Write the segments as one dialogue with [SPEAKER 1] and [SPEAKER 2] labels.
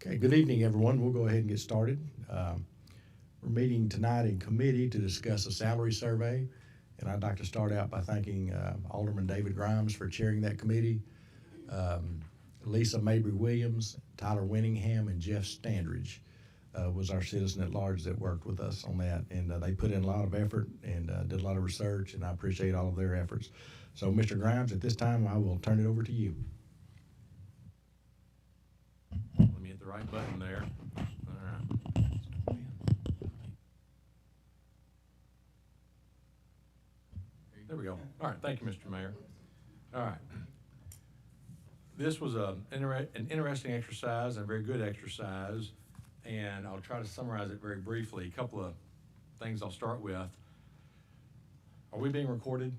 [SPEAKER 1] Okay, good evening, everyone. We'll go ahead and get started. We're meeting tonight in committee to discuss a salary survey, and I'd like to start out by thanking Alderman David Grimes for chairing that committee, Lisa Mabry Williams, Tyler Winningham, and Jeff Standridge was our citizen at large that worked with us on that, and they put in a lot of effort and did a lot of research, and I appreciate all of their efforts. So, Mr. Grimes, at this time, I will turn it over to you.
[SPEAKER 2] Let me hit the right button there. All right. There we go. All right, thank you, Mr. Mayor. All right. This was an interesting exercise, and a very good exercise, and I'll try to summarize it very briefly. A couple of things I'll start with. Are we being recorded?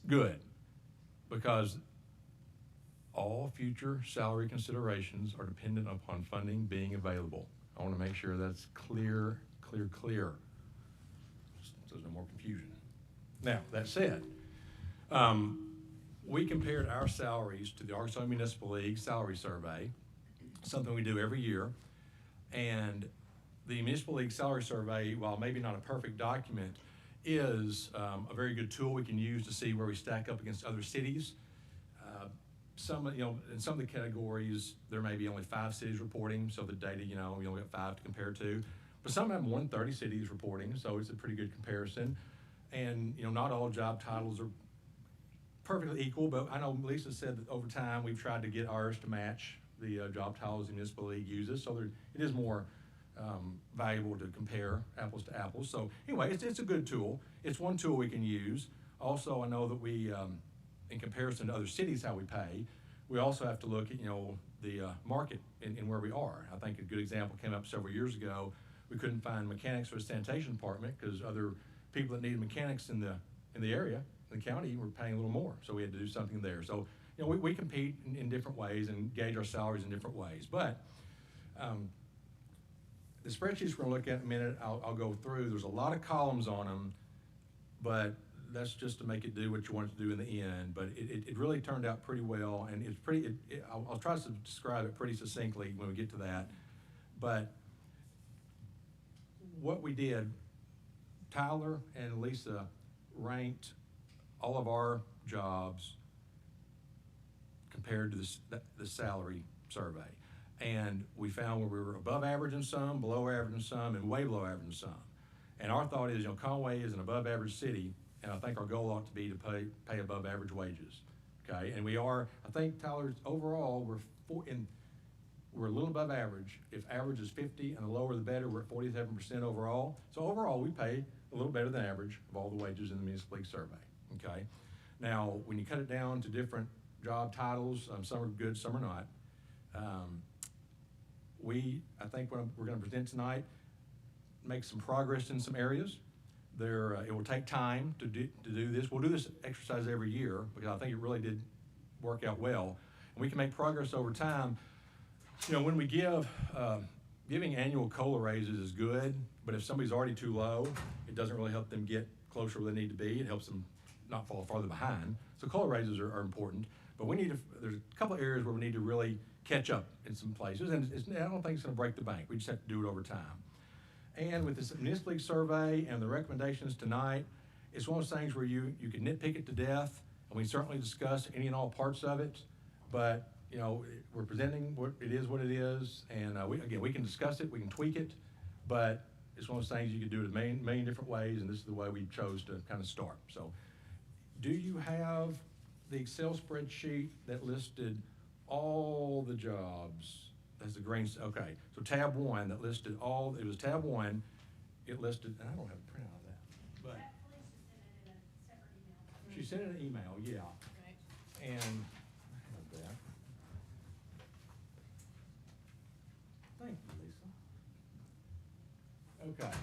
[SPEAKER 2] Good, because all future salary considerations are dependent upon funding being available. I want to make sure that's clear. So there's no more confusion. Now, that said, we compared our salaries to the Arkansas Municipal League salary survey, something we do every year. And the Municipal League salary survey, while maybe not a perfect document, is a very good tool we can use to see where we stack up against other cities. In some of the categories, there may be only 5 cities reporting, so the data, we only got 5 to compare to. But some have more than 30 cities reporting, so it's a pretty good comparison. And, not all job titles are perfectly equal, but I know Lisa said that over time we've tried to get ours to match the job titles the Municipal League uses, so it is more valuable to compare apples to apples. So anyway, it's a good tool. It's one tool we can use. Also, I know that we, in comparison to other cities, how we pay, we also have to look at, the market in where we are. I think a good example came up several years ago. We couldn't find mechanics for the sanitation department because other people that needed mechanics in the area, in the county, were paying a little more. So we had to do something there. So, we compete in different ways and gauge our salaries in different ways. But the spreadsheets we're going to look at in a minute, I'll go through. There's a lot of columns on them, but that's just to make it do what you want it to do in the end. But it really turned out pretty well, and it's pretty. I'll try to describe it pretty succinctly when we get to that. But what we did, Tyler and Lisa ranked all of our jobs compared to the salary survey. And we found where we were above average in some, below average in some, and way below average in some. And our thought is, Conway is an above average city, and I think our goal ought to be to pay above average wages. Okay, and we are. I think Tyler's overall we're a little above average. If average is 50 and the lower the better, we're at 47% overall. So overall, we pay a little better than average of all the wages in the Municipal League survey. Okay, now when you cut it down to different job titles, some are good, some are not. I think what we're going to present tonight make some progress in some areas. It will take time to do this. We'll do this exercise every year because I think it really did work out well. And we can make progress over time. When we giving annual COLA raises is good, but if somebody's already too low, it doesn't really help them get closer where they need to be. It helps them not fall farther behind. So COLA raises are important, but there's a couple of areas where we need to really catch up in some places, and I don't think it's going to break the bank. We just have to do it over time. And with this Municipal League survey and the recommendations tonight, it's one of those things where you can nitpick it to death, and we certainly discuss any and all parts of it, but we're presenting what it is, and we can discuss it, we can tweak it, but it's one of those things you can do it a million different ways, and this is the way we chose to kind of start. So, do you have the Excel spreadsheet that listed all the jobs? That's the green. Okay, so tab 1 that listed it was tab 1. It listed, and I don't have a printout of that, but she sent it in an email, yeah. Okay. And I have that. Thank you, Lisa. Okay.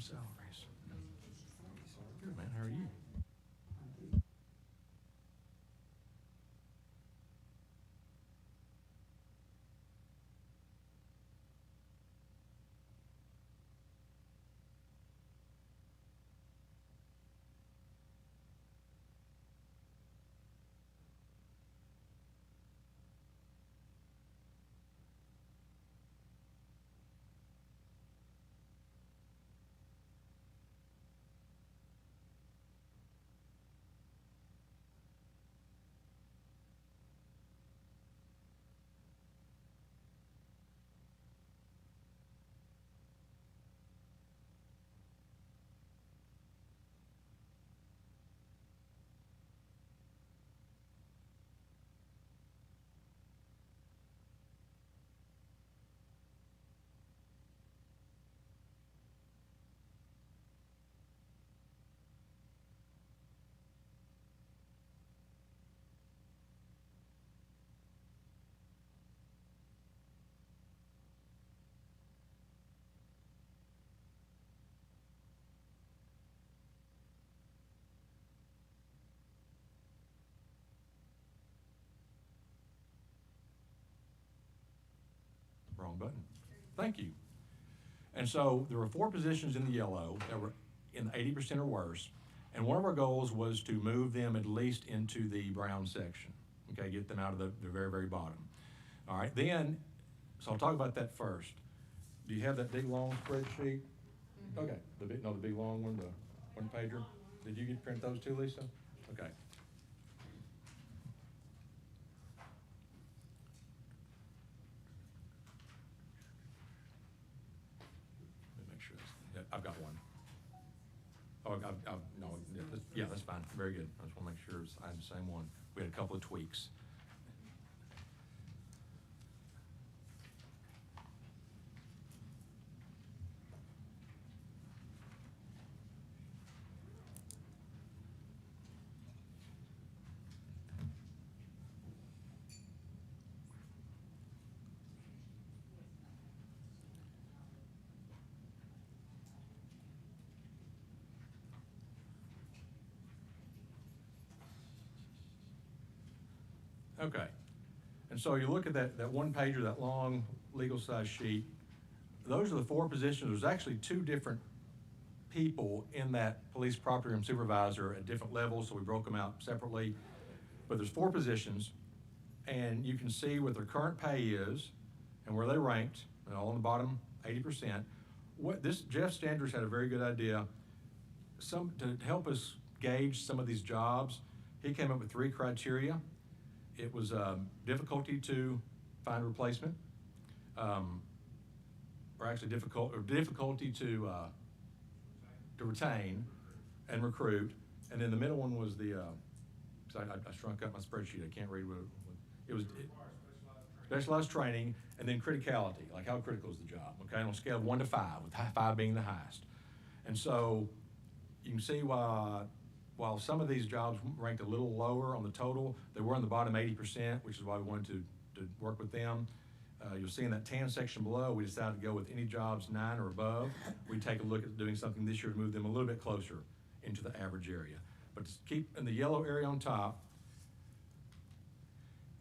[SPEAKER 2] Salaries. Good, man. How are you? wrong button. Thank you. And so there were 4 positions in the yellow that were in the 80% or worse. And one of our goals was to move them at least into the brown section. Okay, get them out of the very, very bottom. All right, then, so I'll talk about that first. Do you have that big, long spreadsheet? Okay, the big long one, the one pager. Did you get to print those too, Lisa? Okay. Let me make sure yeah, I've got one. Oh, no, yeah, that's fine, very good. I just wanna make sure I have the same one. We had a couple of tweaks. Okay, and so you look at that one pager, that long legal size sheet, those are the 4 positions. There's actually 2 different people in that police property room supervisor at different levels, so we broke them out separately. But there's 4 positions, and you can see what their current pay is and where they ranked, and all on the bottom, 80%. Jeff Standers had a very good idea. To help us gauge some of these jobs, he came up with 3 criteria. It was difficulty to find a replacement, or actually difficulty to retain and recruit, and then the middle one was I shrunk up my spreadsheet. I can't read what it was. Specialized training, and then criticality, like how critical is the job? Okay, on a scale of 1 to 5, with 5 being the highest, and so you can see while some of these jobs ranked a little lower on the total, they were in the bottom 80%, which is why we wanted to work with them. You'll see in that tan section below, we decided to go with any jobs 9 or above. We'd take a look at doing something this year to move them a little bit closer into the average area. But to keep in the yellow area on top,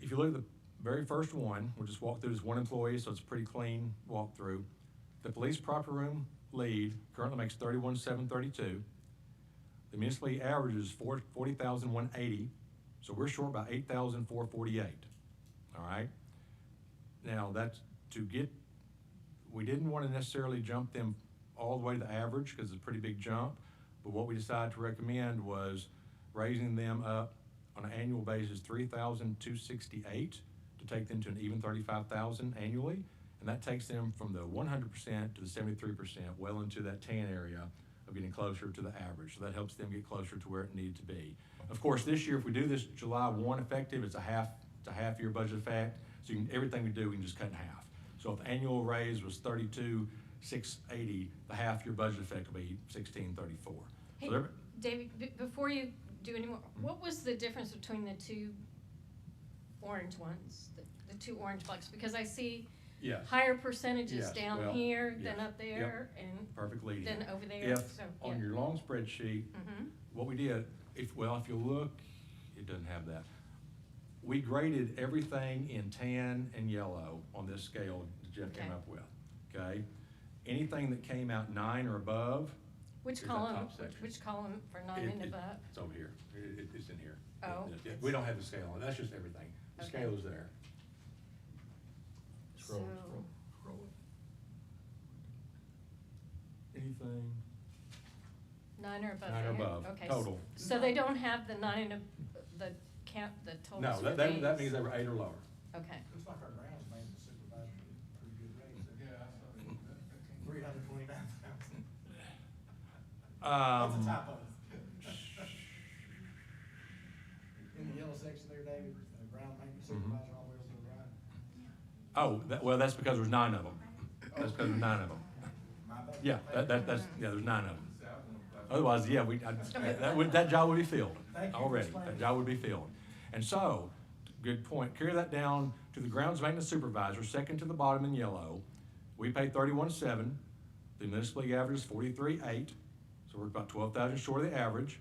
[SPEAKER 2] if you look at the very first one, we'll just walk through this one employee, so it's a pretty clean walkthrough. The police property room lead currently makes $31,732. The municipal average is $40,180, so we're short by $8,448. All right. Now that's we didn't want to necessarily jump them all the way to the average because it's a pretty big jump, but what we decided to recommend was raising them up on an annual basis $3,268 to take them to an even $35,000 annually, and that takes them from the 100% to the 73%, well into that tan area of getting closer to the average. So that helps them get closer to where it needed to be. Of course, this year, if we do this July 1 effective, it's a half year budget effect. So everything we do, we can just cut in half. So if the annual raise was $32,680, the half year budget effect will be $1,634.
[SPEAKER 3] Hey,
[SPEAKER 2] so
[SPEAKER 3] David, before you do any more, what was the difference between the 2 orange ones, the 2 orange blocks? Because I see
[SPEAKER 2] yes.
[SPEAKER 3] higher percentages
[SPEAKER 2] Yes,
[SPEAKER 3] down
[SPEAKER 2] well,
[SPEAKER 3] here
[SPEAKER 2] yes.
[SPEAKER 3] than up there,
[SPEAKER 2] Yep.
[SPEAKER 3] and
[SPEAKER 2] Perfect lead
[SPEAKER 3] then over there.
[SPEAKER 2] If
[SPEAKER 3] So,
[SPEAKER 2] on
[SPEAKER 3] yeah.
[SPEAKER 2] your long spreadsheet, what we did, if you look, it doesn't have that. We graded everything in tan and yellow on this scale that Jeff came up with, okay? Anything that came out 9 or above.
[SPEAKER 3] Which
[SPEAKER 2] is that
[SPEAKER 3] column?
[SPEAKER 2] top section.
[SPEAKER 3] Which column for 9 and above?
[SPEAKER 2] It's over here. It's in here.
[SPEAKER 3] Oh.
[SPEAKER 2] We don't have the scale on it. That's just everything. The
[SPEAKER 3] Okay.
[SPEAKER 2] scale is there.
[SPEAKER 3] So,
[SPEAKER 2] Scroll it. Anything?
[SPEAKER 3] 9 or above.
[SPEAKER 2] 9 or
[SPEAKER 3] right here?
[SPEAKER 2] above,
[SPEAKER 3] Okay.
[SPEAKER 2] total.
[SPEAKER 3] So they don't have the 9 and the count, the totals
[SPEAKER 2] No,
[SPEAKER 3] for
[SPEAKER 2] that
[SPEAKER 3] these?
[SPEAKER 2] means they were 8 or lower.
[SPEAKER 3] Okay.
[SPEAKER 4] Looks like our grounds maintenance supervisor did a pretty good raise. Yeah, I saw that. 329,000. That's a typo. In the yellow section there, David, ground maintenance supervisor all the way over to the right.
[SPEAKER 2] Oh, well, that's because there's 9 of them. That's because there's 9 of them.
[SPEAKER 4] My bad.
[SPEAKER 2] Yeah, there's 9 of them. Otherwise, yeah, that job would be filled
[SPEAKER 4] Thank you for
[SPEAKER 2] already.
[SPEAKER 4] explaining.
[SPEAKER 2] That job would be filled. And so, good point. Carry that down to the grounds maintenance supervisor, second to the bottom in yellow. We pay $31,700. The municipal league average is $43,800. So we're about 12,000 short of the average.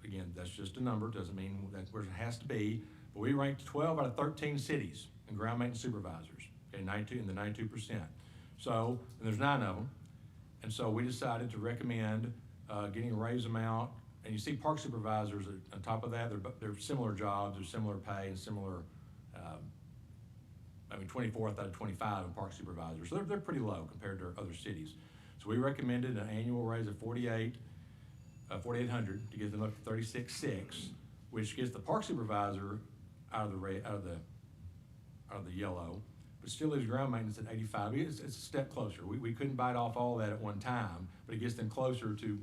[SPEAKER 2] Again, that's just a number. Doesn't mean that's where it has to be. But we ranked 12 out of 13 cities in ground maintenance supervisors. okay, 92, in the 92%. So, and there's 9 of them, and so we decided to recommend getting a raise amount, and you see park supervisors on top of that, they're similar jobs, they're similar pay and similar, 24th out of 25 in park supervisors, so they're pretty low compared to other cities. So we recommended an annual raise of $4,800 to get them up to 36.6, which gets the park supervisor out of the yellow, but still leaves ground maintenance at 85. It's a step closer. We couldn't bite off all that at one time, but it gets them closer to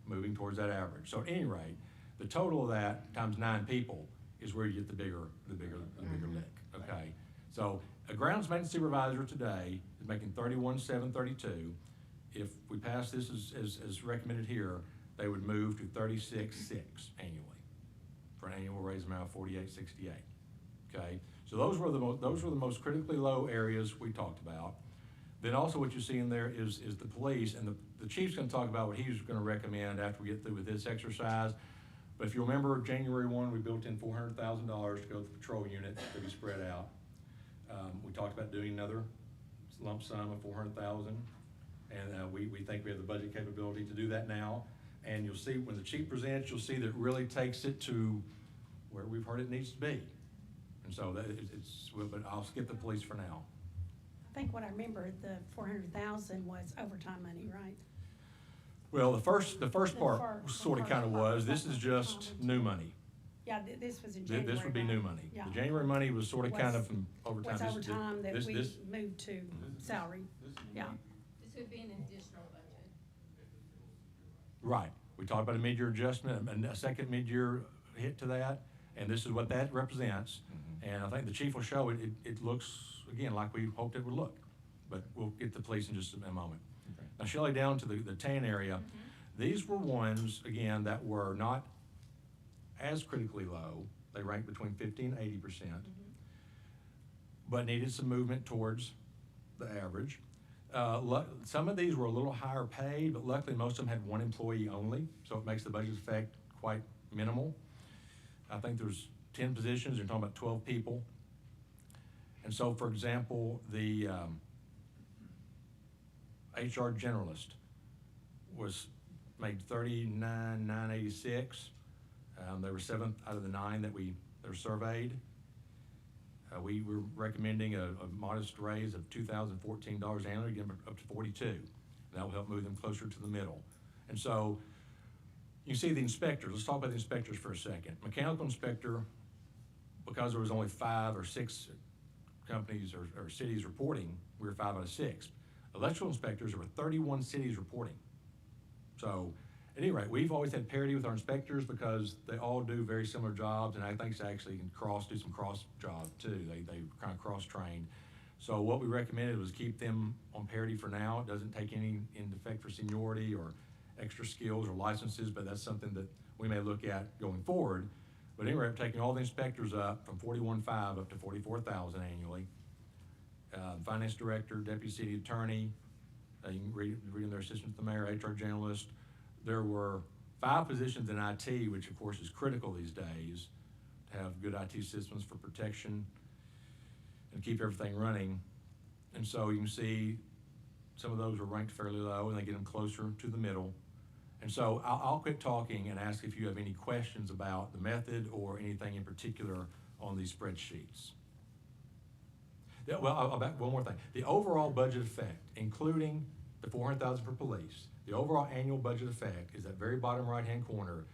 [SPEAKER 2] moving towards that average. So at any rate, the total of that times 9 people is where you get the bigger lick, okay? So a grounds maintenance supervisor today is making $31,732. If we pass this as recommended here, they would move to 36.6 annually for an annual raise amount of 48.68. Okay, so those were the most critically low areas we talked about. Then also what you see in there is the police, and the chief's going to talk about what he's going to recommend after we get through with this exercise. But if you remember, January 1, we built in $400,000 to go to the patrol unit to be spread out. We talked about doing another lump sum of $400,000, and we think we have the budget capability to do that now. And you'll see when the chief presents, you'll see that it really takes it to where we've heard it needs to be. And so but I'll skip the police for now.
[SPEAKER 5] I think what I remember, the 400,000 was overtime money, right?
[SPEAKER 2] Well, the first part
[SPEAKER 5] The
[SPEAKER 2] sort of
[SPEAKER 5] first
[SPEAKER 2] kind of
[SPEAKER 5] part
[SPEAKER 2] was, this is just new money.
[SPEAKER 5] Yeah, this was in January.
[SPEAKER 2] This would be new
[SPEAKER 5] right?
[SPEAKER 2] money.
[SPEAKER 5] Yeah.
[SPEAKER 2] The January money was sort of kind of from overtime.
[SPEAKER 5] Was
[SPEAKER 2] This-
[SPEAKER 5] overtime that
[SPEAKER 2] this-
[SPEAKER 5] we
[SPEAKER 2] this-
[SPEAKER 5] moved to salary, yeah.
[SPEAKER 3] This would be an additional budget.
[SPEAKER 2] Right, we talked about a mid-year adjustment, and a second mid-year hit to that, and this is what that represents. And I think the chief will show it, it looks, again, like we hoped it would look, but we'll get the police in just a moment.
[SPEAKER 6] Okay.
[SPEAKER 2] Now Shelley, down to the tan area, these were ones, again, that were not as critically low. They ranked between 50 and 80%, but needed some movement towards the average. Some of these were a little higher paid, but luckily most of them had one employee only, so it makes the budget effect quite minimal. I think there's 10 positions, you're talking about 12 people. And so, for example, the HR generalist made $39,986. They were 7th out of the 9 that were surveyed. We were recommending a modest raise of $2,014 annually, get them up to 42. That will help move them closer to the middle. And so you see the inspectors. Let's talk about the inspectors for a second. Mechanical inspector, because there was only 5 or 6 companies or cities reporting, we were 5 out of 6. Electrical inspectors, there were 31 cities reporting. So at any rate, we've always had parity with our inspectors because they all do very similar jobs, and I think they actually can do some cross jobs too. They kind of cross-trained. So what we recommended was keep them on parity for now. It doesn't take any into effect for seniority or extra skills or licenses, but that's something that we may look at going forward. But anyway, taking all the inspectors up from 41,500 up to 44,000 annually. Finance director, deputy city attorney, you can read in their assistant to the mayor, HR generalist. There were 5 positions in IT, which of course is critical these days, to have good IT systems for protection and keep everything running. And so you can see some of those are ranked fairly low, and they get them closer to the middle. And so I'll quit talking and ask if you have any questions about the method or anything in particular on these spreadsheets. Yeah, well, I'll back one more thing. The overall budget effect, including the $400,000 for police, the overall annual budget effect is that very bottom right-hand corner,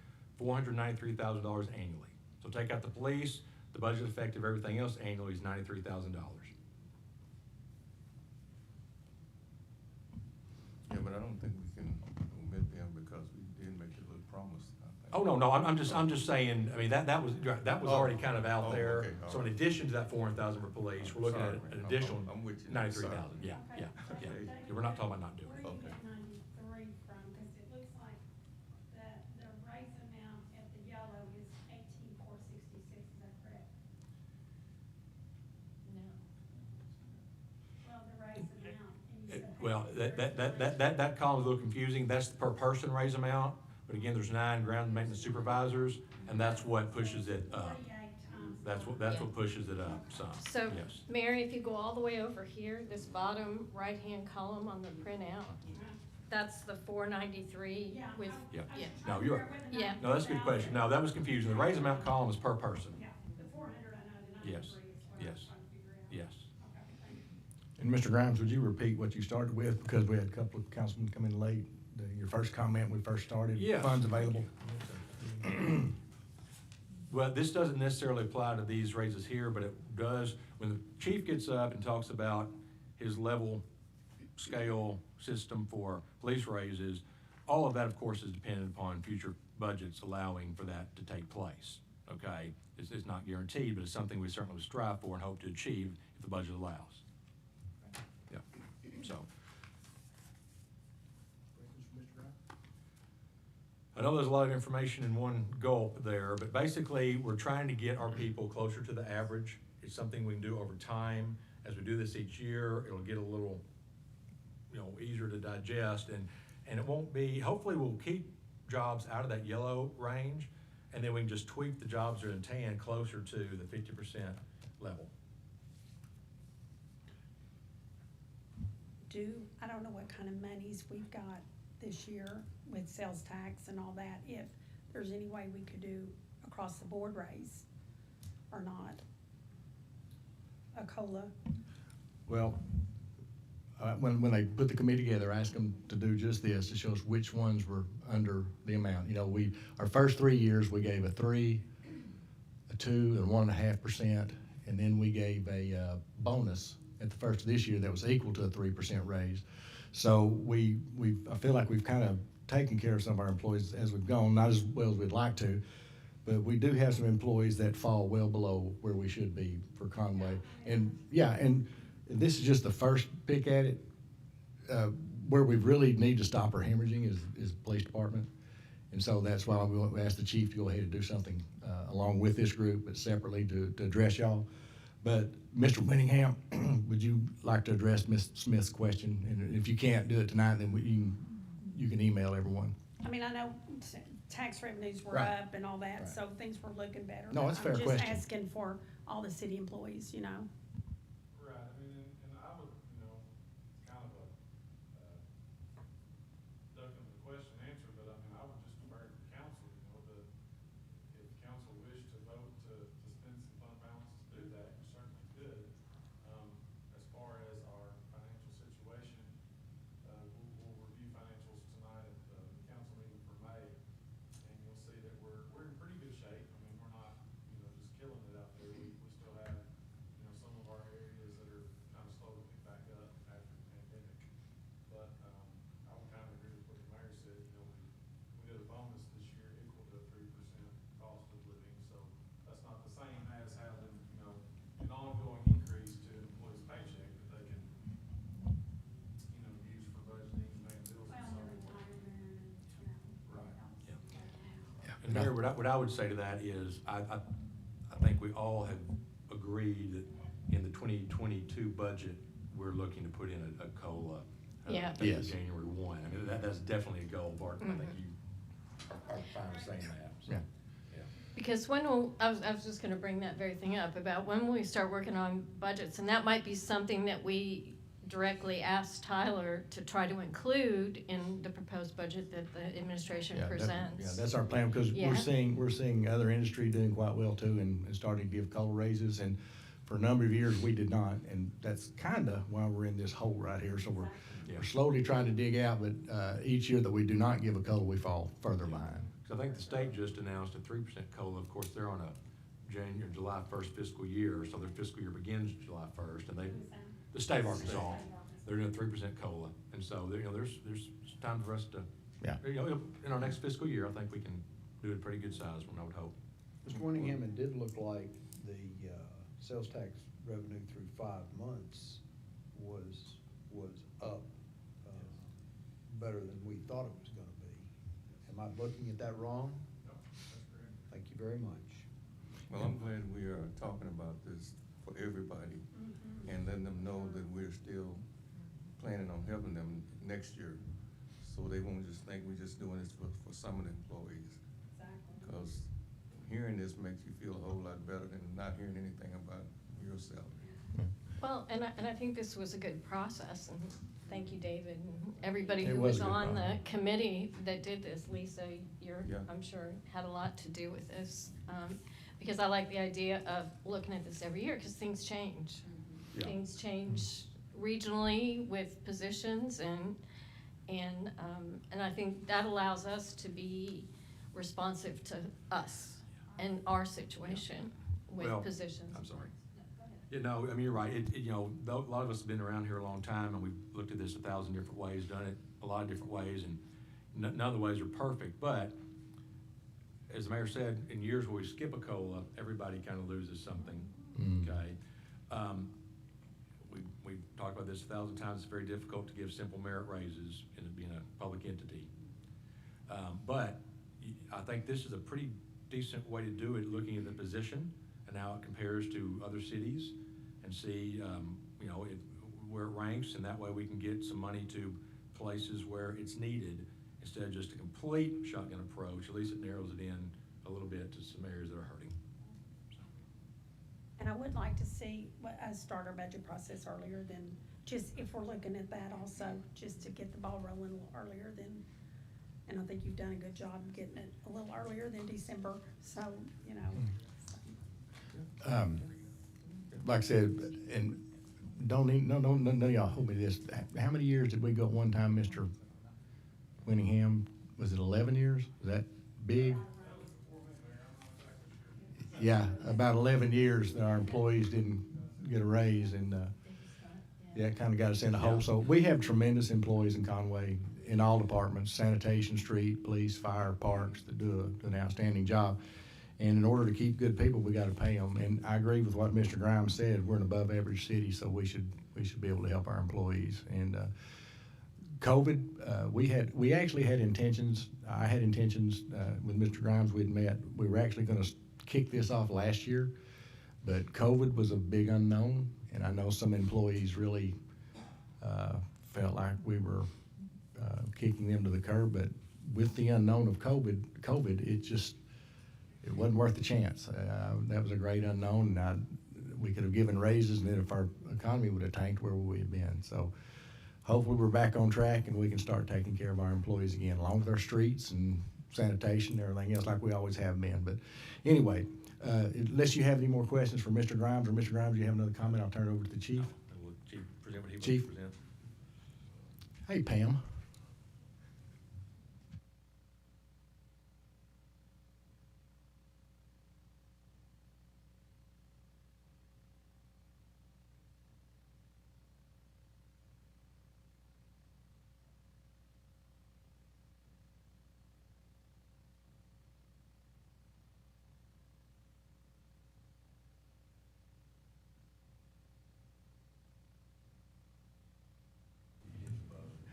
[SPEAKER 2] $493,000 annually. So take out the police, the budget effect of everything else annually is $93,000.
[SPEAKER 6] Yeah, but I don't think we can omit them because we did make a little promise, I think.
[SPEAKER 2] Oh, no, I'm just saying, I mean, that was
[SPEAKER 6] Oh.
[SPEAKER 2] already kind of out
[SPEAKER 6] Oh,
[SPEAKER 2] there.
[SPEAKER 6] okay, all
[SPEAKER 2] So in
[SPEAKER 6] right.
[SPEAKER 2] addition to that $400,000 for police, we're looking at
[SPEAKER 6] Sorry,
[SPEAKER 2] an
[SPEAKER 6] man.
[SPEAKER 2] additional
[SPEAKER 6] I'm with you.
[SPEAKER 2] 93,000, yeah,
[SPEAKER 5] Okay.
[SPEAKER 2] yeah, yeah.
[SPEAKER 6] Okay.
[SPEAKER 2] Yeah, we're not talking about not doing it.
[SPEAKER 5] Where do you
[SPEAKER 6] Okay.
[SPEAKER 5] get 93 from? Because it looks like the raise amount at the yellow is 18,466, is that correct?
[SPEAKER 3] No.
[SPEAKER 5] Well, the raise amount, and you said.
[SPEAKER 2] Well, that column's a little confusing. That's the per person raise amount, but again, there's 9 ground maintenance supervisors, and that's what pushes it up.
[SPEAKER 5] 48 times
[SPEAKER 2] That's what
[SPEAKER 3] Yeah.
[SPEAKER 2] pushes it up, so,
[SPEAKER 3] So,
[SPEAKER 2] yes.
[SPEAKER 3] Mary, if you go all the way over here, this bottom right-hand column on the printout, that's the 493
[SPEAKER 5] Yeah.
[SPEAKER 3] with,
[SPEAKER 2] Yeah.
[SPEAKER 3] yeah.
[SPEAKER 2] No, you're right.
[SPEAKER 3] Yeah.
[SPEAKER 2] No, that's a good question. No, that was confusing. The raise amount column is per person.
[SPEAKER 5] Yeah, the 400, I know, the
[SPEAKER 2] Yes.
[SPEAKER 5] 93 is what I was
[SPEAKER 2] Yes.
[SPEAKER 5] trying to figure out.
[SPEAKER 2] Yes.
[SPEAKER 5] Okay, thank you.
[SPEAKER 1] And Mr. Grimes, would you repeat what you started with, because we had a couple of councilmen come in late, your first comment when we first started?
[SPEAKER 2] Yes.
[SPEAKER 1] Funds available?
[SPEAKER 2] Well, this doesn't necessarily apply to these raises here, but it does, when the chief gets up and talks about his level scale system for police raises, all of that, of course, is dependent upon future budgets allowing for that to take place, okay? It's not guaranteed, but it's something we certainly would strive for and hope to achieve if the budget allows. Yeah, so.
[SPEAKER 4] Questions for Mr. Grimes?
[SPEAKER 2] I know there's a lot of information in one gulp there, but basically, we're trying to get our people closer to the average. It's something we can do over time. As we do this each year, it'll get a little, easier to digest, and it won't be, hopefully we'll keep jobs out of that yellow range, and then we can just tweak the jobs that are in tan closer to the 50% level.
[SPEAKER 7] I don't know what kind of monies we've got this year with sales tax and all that, if there's any way we could do across the board raise or not. A COLA.
[SPEAKER 1] Well, when they put the committee together, I asked them to do just this, to show us which ones were under the amount. Our first 3 years, we gave a 3, a 2, and 1.5%, and then we gave a bonus at the first of this year that was equal to a 3% raise. So I feel like we've kind of taken care of some of our employees as we've gone, not as well as we'd like to, but we do have some employees that fall well below where we should be for Conway. And this is just the first pick at it. Where we really need to stop our hemorrhaging is the police department. And so that's why we asked the chief to go ahead and do something along with this group, but separately to address y'all. But Mr. Winningham, would you like to address Ms. Smith's question? And if you can't do it tonight, then you can email everyone.
[SPEAKER 7] I mean, I know tax revenues were
[SPEAKER 1] Right.
[SPEAKER 7] up and all that,
[SPEAKER 1] Right.
[SPEAKER 7] so things were looking better.
[SPEAKER 1] No,
[SPEAKER 7] but
[SPEAKER 1] it's a fair
[SPEAKER 7] I'm
[SPEAKER 1] question.
[SPEAKER 7] just asking for all the city employees,
[SPEAKER 8] Right, I mean, and I would, kind of a, ducking the question answer, but I mean, I would just defer to council, if council wished to vote to spend some fund balance to do that, you certainly could. As far as our financial situation, we'll review financials tonight at the council meeting for May, and you'll see that we're in pretty good shape. I mean, we're not, just killing it out there. We still have, some of our areas that are kind of slow to pick back up after the pandemic. But, I would kind of agree with what the mayor said, we did a bonus this year equal to a 3% cost of living, so that's not the same as having, an ongoing increase to an employee's paycheck that they can, use for budgeting, paying bills
[SPEAKER 5] Well,
[SPEAKER 8] and
[SPEAKER 5] their
[SPEAKER 8] so forth.
[SPEAKER 5] retirement and,
[SPEAKER 8] Right.
[SPEAKER 2] And Mayor, what I would say to that is, I think we all have agreed that in the 2022 budget, we're looking to put in a COLA.
[SPEAKER 3] Yeah.
[SPEAKER 2] effective
[SPEAKER 1] Yes.
[SPEAKER 2] January 1. I mean, that's definitely a goal, Bart. I think you are fine with saying that. So,
[SPEAKER 1] Yeah.
[SPEAKER 2] yeah.
[SPEAKER 3] Because I was just gonna bring that very thing up, about when we start working on budgets, and that might be something that we directly ask Tyler to try to include in the proposed budget that the administration
[SPEAKER 1] Yeah,
[SPEAKER 3] presents.
[SPEAKER 1] that's our plan, because
[SPEAKER 3] Yeah.
[SPEAKER 1] we're seeing other industry doing quite well too, and starting to give COLA raises, and for a number of years, we did not, and that's kinda why we're in this hole right here, so we're slowly trying to dig out, but each year that we do not give a COLA, we fall further behind.
[SPEAKER 2] So I think the state just announced a 3% COLA. Of course, they're on a July 1st fiscal year, so their fiscal year begins July 1st, and the state of Arkansas, they're doing 3% COLA. And so, there's time for us to,
[SPEAKER 1] Yeah.
[SPEAKER 2] in our next fiscal year, I think we can do a pretty good size one, I would hope.
[SPEAKER 9] Mr. Winningham, it did look like the sales tax revenue through 5 months was up better than we thought it was gonna be. Am I looking at that wrong?
[SPEAKER 8] No, that's correct.
[SPEAKER 9] Thank you very much.
[SPEAKER 6] Well, I'm glad we are talking about this for everybody and letting them know that we're still planning on helping them next year. So they won't just think we're just doing this for some of the employees.
[SPEAKER 7] Exactly.
[SPEAKER 6] Because hearing this makes you feel a whole lot better than not hearing anything about your salary.
[SPEAKER 3] Well, and I think this was a good process, and thank you, David, and everybody
[SPEAKER 1] It
[SPEAKER 3] who
[SPEAKER 1] was
[SPEAKER 3] was
[SPEAKER 1] a good
[SPEAKER 3] on the
[SPEAKER 1] process.
[SPEAKER 3] committee that did this. Lisa, you're,
[SPEAKER 6] Yeah.
[SPEAKER 3] I'm sure, had a lot to do with this, because I like the idea of looking at this every year, because things change.
[SPEAKER 2] Yeah.
[SPEAKER 3] Things change regionally with positions, and I think that allows us to be responsive to us and our situation
[SPEAKER 2] Well,
[SPEAKER 3] with positions.
[SPEAKER 2] I'm sorry. You know, I mean, you're right. You know, a lot of us have been around here a long time, and we've looked at this 1,000 different ways, done it a lot of different ways, and none of the ways are perfect. But as the mayor said, in years where we skip a COLA, everybody kind of loses something.
[SPEAKER 1] Mm.
[SPEAKER 2] Okay. We've talked about this 1,000 times. It's very difficult to give simple merit raises in being a public entity. But I think this is a pretty decent way to do it, looking at the position and how it compares to other cities, and see, you know, where it ranks, and that way we can get some money to places where it's needed, instead of just a complete shotgun approach. At least it narrows it in a little bit to some areas that are hurting.
[SPEAKER 7] And I would like to see us start our budget process earlier than, just if we're looking at that also, just to get the ball rolling a little earlier than, and I think you've done a good job of getting it a little earlier than December, so, you know.
[SPEAKER 1] Like I said, and none of y'all hold me to this. How many years did we go at one time, Mr. Winningham? Was it 11 years? Was that big? Yeah, about 11 years that our employees didn't get a raise, and yeah, it kind of got us in a hole. So we have tremendous employees in Conway in all departments: sanitation, street, police, fire, parks, that do an outstanding job. And in order to keep good people, we got to pay them. And I agree with what Mr. Grimes said. We're an above average city, so we should be able to help our employees. And COVID, we actually had intentions. I had intentions with Mr. Grimes. We'd met. We were actually going to kick this off last year, but COVID was a big unknown, and I know some employees really felt like we were kicking them to the curb. But with the unknown of COVID, it wasn't worth the chance. That was a great unknown, and we could have given raises, and then if our economy would have tanked, where would we have been? So hopefully we're back on track, and we can start taking care of our employees again, along with our streets and sanitation and everything else like we always have been. But anyway, unless you have any more questions for Mr. Grimes, or Mr. Grimes, you have another comment, I'll turn it over to the chief.
[SPEAKER 2] And we'll Chief present what he wants
[SPEAKER 1] Chief.
[SPEAKER 2] to present.
[SPEAKER 1] Hey, Pam.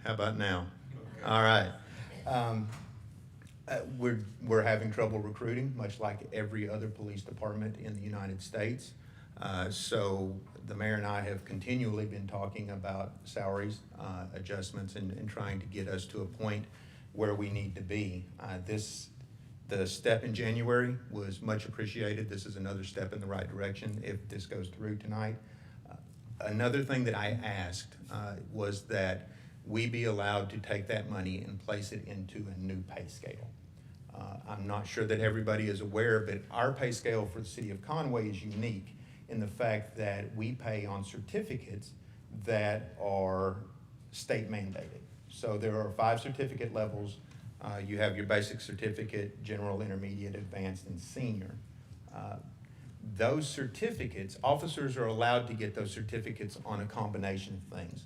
[SPEAKER 10] How about now? All right. We're having trouble recruiting, much like every other police department in the United States. So the mayor and I have continually been talking about salaries, adjustments, and trying to get us to a point where we need to be. The step in January was much appreciated. This is another step in the right direction if this goes through tonight. Another thing that I asked was that we be allowed to take that money and place it into a new pay scale. I'm not sure that everybody is aware, but our pay scale for the city of Conway is unique in the fact that we pay on certificates that are state mandated. So there are 5 certificate levels. You have your basic certificate, general, intermediate, advanced, and senior. Those certificates, officers are allowed to get those certificates on a combination of things.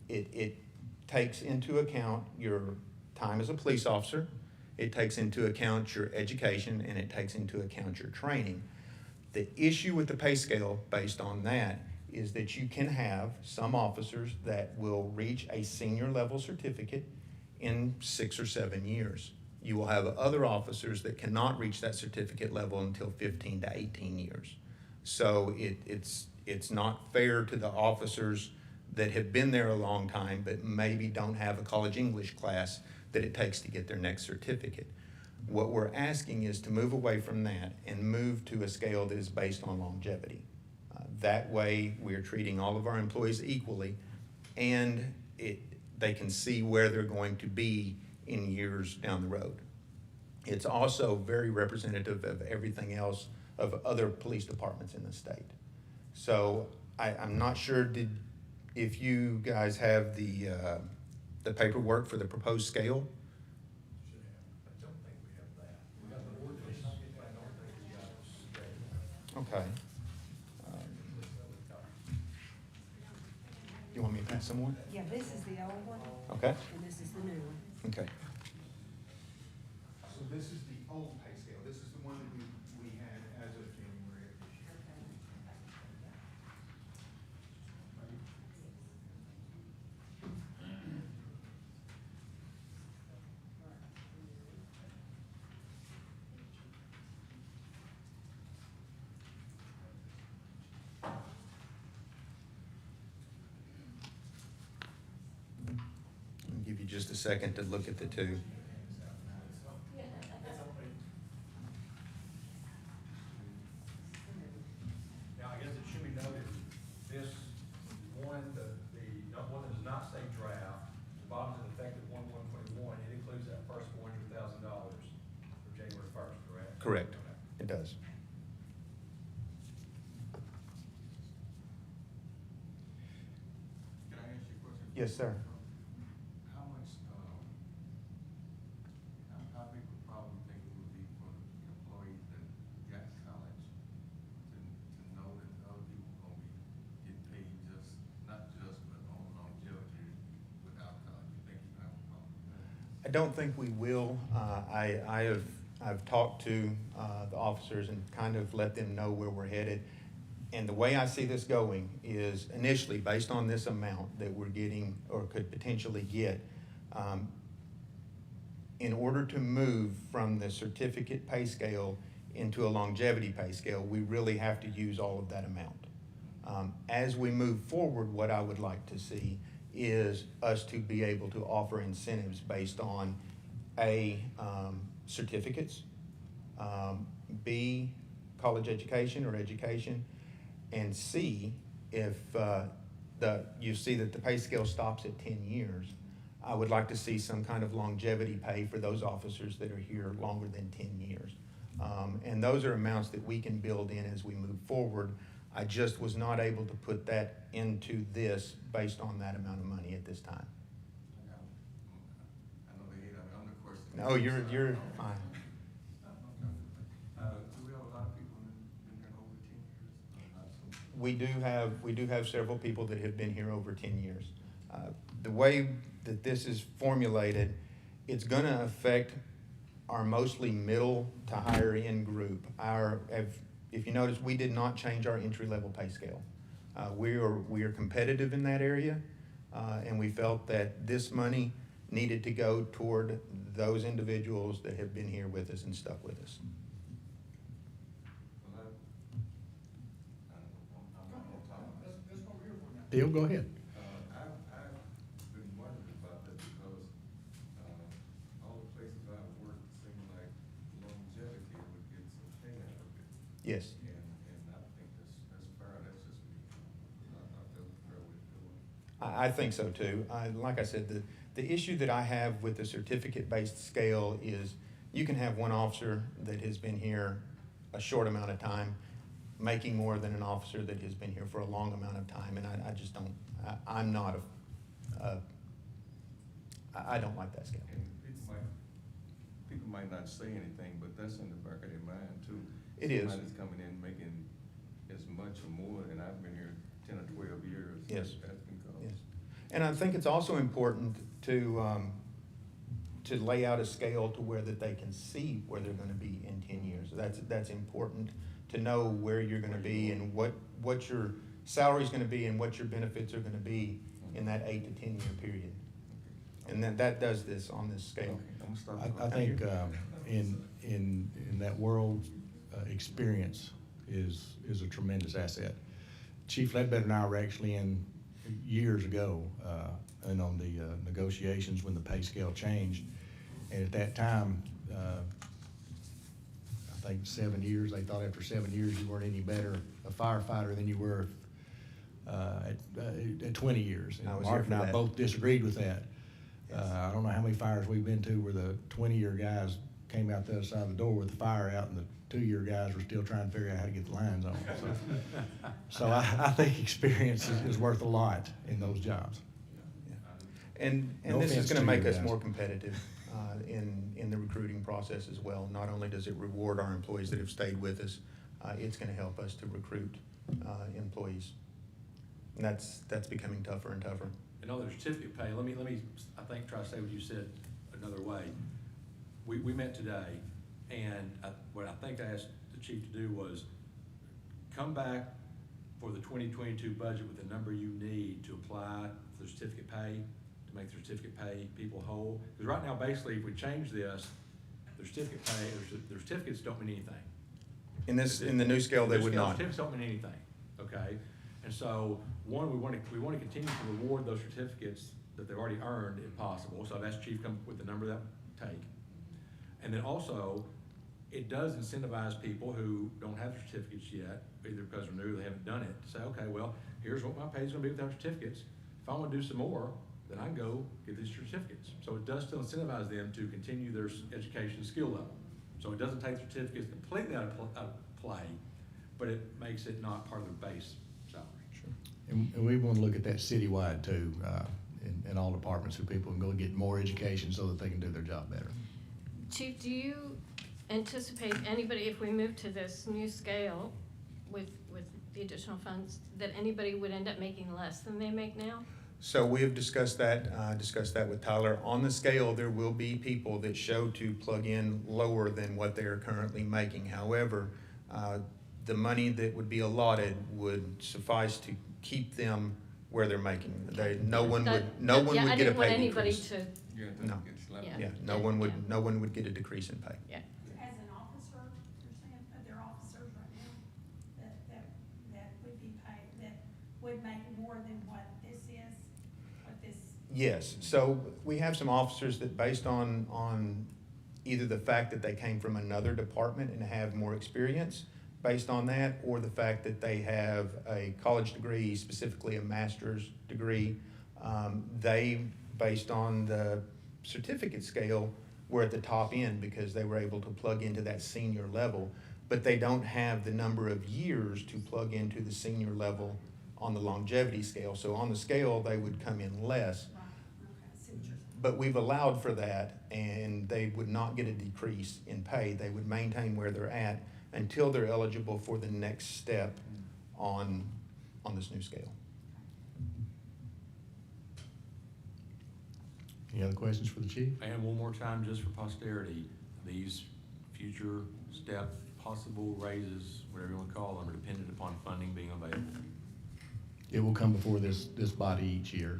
[SPEAKER 10] It takes into account your time as a police officer, it takes into account your education, and it takes into account your training. The issue with the pay scale based on that is that you can have some officers that will reach a senior level certificate in 6 or 7 years. You will have other officers that cannot reach that certificate level until 15 to 18 years. So it's not fair to the officers that have been there a long time but maybe don't have a college English class that it takes to get their next certificate. What we're asking is to move away from that and move to a scale that is based on longevity. That way, we're treating all of our employees equally, and they can see where they're going to be in years down the road. It's also very representative of everything else of other police departments in the state. So I'm not sure if you guys have the paperwork for the proposed scale.
[SPEAKER 1] Should have. I don't think we have that. We got the ordinance, but I don't think we got it.
[SPEAKER 10] Okay. You want me to pass someone?
[SPEAKER 11] Yeah, this is the old one,
[SPEAKER 10] Okay.
[SPEAKER 11] and this is the new one.
[SPEAKER 10] Okay. So this is the old pay scale. This is the one that we had as of January of this year. I'll give you just a second to look at the two.
[SPEAKER 2] Now, I guess it should be noted, this one, the one that does not say draft, the bottom is effective 1/1/21, it includes that first $400,000 for January 1st, correct?
[SPEAKER 10] Correct.
[SPEAKER 2] Okay.
[SPEAKER 10] It does.
[SPEAKER 6] Can I ask you a question?
[SPEAKER 10] Yes, sir.
[SPEAKER 6] How much, how big a problem you think it would be for the employees that got college to know that other people gonna be getting paid just, not just, but on longevity without college? You think you have a problem with that?
[SPEAKER 10] I don't think we will. I've talked to the officers and kind of let them know where we're headed. And the way I see this going is initially, based on this amount that we're getting or could potentially get, in order to move from the certificate pay scale into a longevity pay scale, we really have to use all of that amount. As we move forward, what I would like to see is us to be able to offer incentives based on A, certificates, B, college education or education, and C, if you see that the pay scale stops at 10 years, I would like to see some kind of longevity pay for those officers that are here longer than 10 years. And those are amounts that we can build in as we move forward. I just was not able to put that into this based on that amount of money at this time.
[SPEAKER 6] I know they hate, I'm the question.
[SPEAKER 10] No, you're fine.
[SPEAKER 6] Do we have a lot of people been here over 10 years? Or not so much?
[SPEAKER 10] We do have several people that have been here over 10 years. The way that this is formulated, it's gonna affect our mostly middle to higher end group. If you notice, we did not change our entry-level pay scale. We are competitive in that area, and we felt that this money needed to go toward those individuals that have been here with us and stuck with us.
[SPEAKER 6] Well, I'm not gonna talk about this.
[SPEAKER 4] That's what we're here for now.
[SPEAKER 1] Bill, go ahead.
[SPEAKER 6] I've been wondering about that because, all the places I've worked seem like longevity would get some pay out of it.
[SPEAKER 10] Yes.
[SPEAKER 6] And I think that's fair, that's just me. I thought that was a fair way to do it.
[SPEAKER 10] I think so too. Like I said, the issue that I have with the certificate-based scale is you can have one officer that has been here a short amount of time making more than an officer that has been here for a long amount of time, and I just don't, I'm not I don't like that scale.
[SPEAKER 6] And people might not say anything, but that's in the back of their mind too.
[SPEAKER 10] It is.
[SPEAKER 6] Somebody's coming in making as much or more, and I've been here 10 or 12 years.
[SPEAKER 10] Yes.
[SPEAKER 6] That's because.
[SPEAKER 10] Yes. And I think it's also important to lay out a scale to where that they can see where they're gonna be in 10 years. That's important to know where you're gonna be and what your salary's gonna be and what your benefits are gonna be in that 8 to 10 year period. And then that does this on this scale.
[SPEAKER 6] Okay, I'm gonna stop.
[SPEAKER 1] I think in that world, experience is a tremendous asset. Chief Ledbetter and I were actually in years ago, and on the negotiations when the pay scale changed. And at that time, I think 7 years. They thought after 7 years you weren't any better a firefighter than you were at 20 years. And
[SPEAKER 10] I was
[SPEAKER 1] Mark
[SPEAKER 10] here
[SPEAKER 1] and
[SPEAKER 10] for
[SPEAKER 1] I
[SPEAKER 10] that.
[SPEAKER 1] both disagreed with that. I don't know how many fires we've been to where the 20-year guys came out the other side of the door with the fire out, and the 2-year guys were still trying to figure out how to get the lines on. So I think experience is worth a lot in those jobs.
[SPEAKER 10] And
[SPEAKER 1] No
[SPEAKER 10] this is
[SPEAKER 1] offense
[SPEAKER 10] gonna
[SPEAKER 1] to
[SPEAKER 10] make
[SPEAKER 1] you
[SPEAKER 10] us
[SPEAKER 1] guys.
[SPEAKER 10] more competitive in the recruiting process as well. Not only does it reward our employees that have stayed with us, it's gonna help us to recruit employees. And that's becoming tougher and tougher.
[SPEAKER 2] And on the certificate pay, let me, I think, try to say what you said another way. We met today, and what I think I asked the chief to do was come back for the 2022 budget with the number you need to apply for the certificate pay, to make the certificate pay people whole. Because right now, basically, if we change this, the certificate pay, the certificates don't mean anything.
[SPEAKER 10] In the new scale, they
[SPEAKER 2] New
[SPEAKER 10] would
[SPEAKER 2] scale
[SPEAKER 10] not.
[SPEAKER 2] Certificates don't mean anything, okay? And so, one, we want to continue to reward those certificates that they've already earned if possible. So I've asked Chief to come up with the number that would take. And then also, it does incentivize people who don't have certificates yet, either because they're new or they haven't done it, to say, okay, well, here's what my pay's gonna be without certificates. If I wanna do some more, then I can go get these certificates. So it does still incentivize them to continue their education skill level. So it doesn't take certificates completely out of play, but it makes it not part of their base salary.
[SPEAKER 10] Sure.
[SPEAKER 1] And we want to look at that citywide too, in all departments, so people can go get more education so that they can do their job better.
[SPEAKER 3] Chief, do you anticipate anybody, if we move to this new scale with the additional funds, that anybody would end up making less than they make now?
[SPEAKER 10] So we have discussed that with Tyler. On the scale, there will be people that show to plug in lower than what they are currently making. However, the money that would be allotted would suffice to keep them where they're making. No one would
[SPEAKER 3] Yeah,
[SPEAKER 10] get a
[SPEAKER 3] I didn't want
[SPEAKER 10] pay
[SPEAKER 3] anybody
[SPEAKER 10] decrease.
[SPEAKER 3] to,
[SPEAKER 10] No.
[SPEAKER 3] Yeah.
[SPEAKER 10] Yeah, no one would get a decrease in pay.
[SPEAKER 3] yeah.
[SPEAKER 7] As an officer, you're saying, there are officers right now that would be paid, that would make more than what this is, what this.
[SPEAKER 10] Yes, so we have some officers that based on either the fact that they came from another department and have more experience based on that, or the fact that they have a college degree, specifically a master's degree, they, based on the certificate scale, were at the top end because they were able to plug into that senior level, but they don't have the number of years to plug into the senior level on the longevity scale. So on the scale, they would come in less.
[SPEAKER 7] Right, okay, I see what you're saying.
[SPEAKER 10] But we've allowed for that, and they would not get a decrease in pay. They would maintain where they're at until they're eligible for the next step on this new scale.
[SPEAKER 1] Any other questions for the chief?
[SPEAKER 2] And one more time, just for posterity, these future step possible raises, whatever you want to call them, are dependent upon funding being available.
[SPEAKER 1] It will come before this body each year.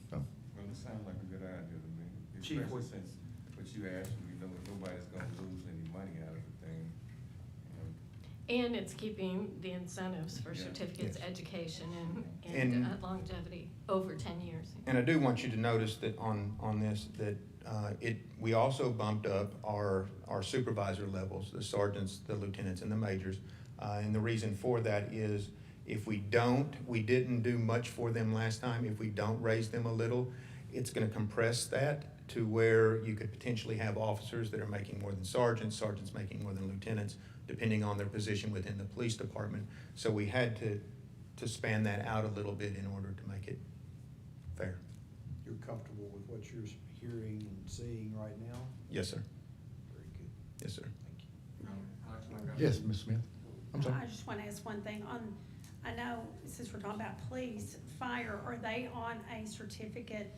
[SPEAKER 1] So,
[SPEAKER 6] Well, it sounds like a good idea to me,
[SPEAKER 2] Chief,
[SPEAKER 6] especially
[SPEAKER 2] what-
[SPEAKER 6] since what you asked, we know that nobody's gonna lose any money out of the thing.
[SPEAKER 3] And it's keeping the incentives for
[SPEAKER 6] Yeah.
[SPEAKER 3] certificates,
[SPEAKER 10] Yes.
[SPEAKER 3] education, and
[SPEAKER 10] And-
[SPEAKER 3] longevity over 10 years.
[SPEAKER 10] And I do want you to notice that on this, that we also bumped up our supervisor levels, the sergeants, the lieutenants, and the majors. And the reason for that is if we didn't do much for them last time, if we don't raise them a little, it's gonna compress that to where you could potentially have officers that are making more than sergeants, sergeants making more than lieutenants, depending on their position within the police department. So we had to span that out a little bit in order to make it fair.
[SPEAKER 9] You're comfortable with what you're hearing and seeing right now?
[SPEAKER 10] Yes, sir.
[SPEAKER 9] Very good,
[SPEAKER 10] Yes, sir.
[SPEAKER 9] thank you.
[SPEAKER 1] yes, Ms. Smith? I'm sorry.
[SPEAKER 7] I just wanna ask one thing I know, since we're talking about police, fire, are they on a certificate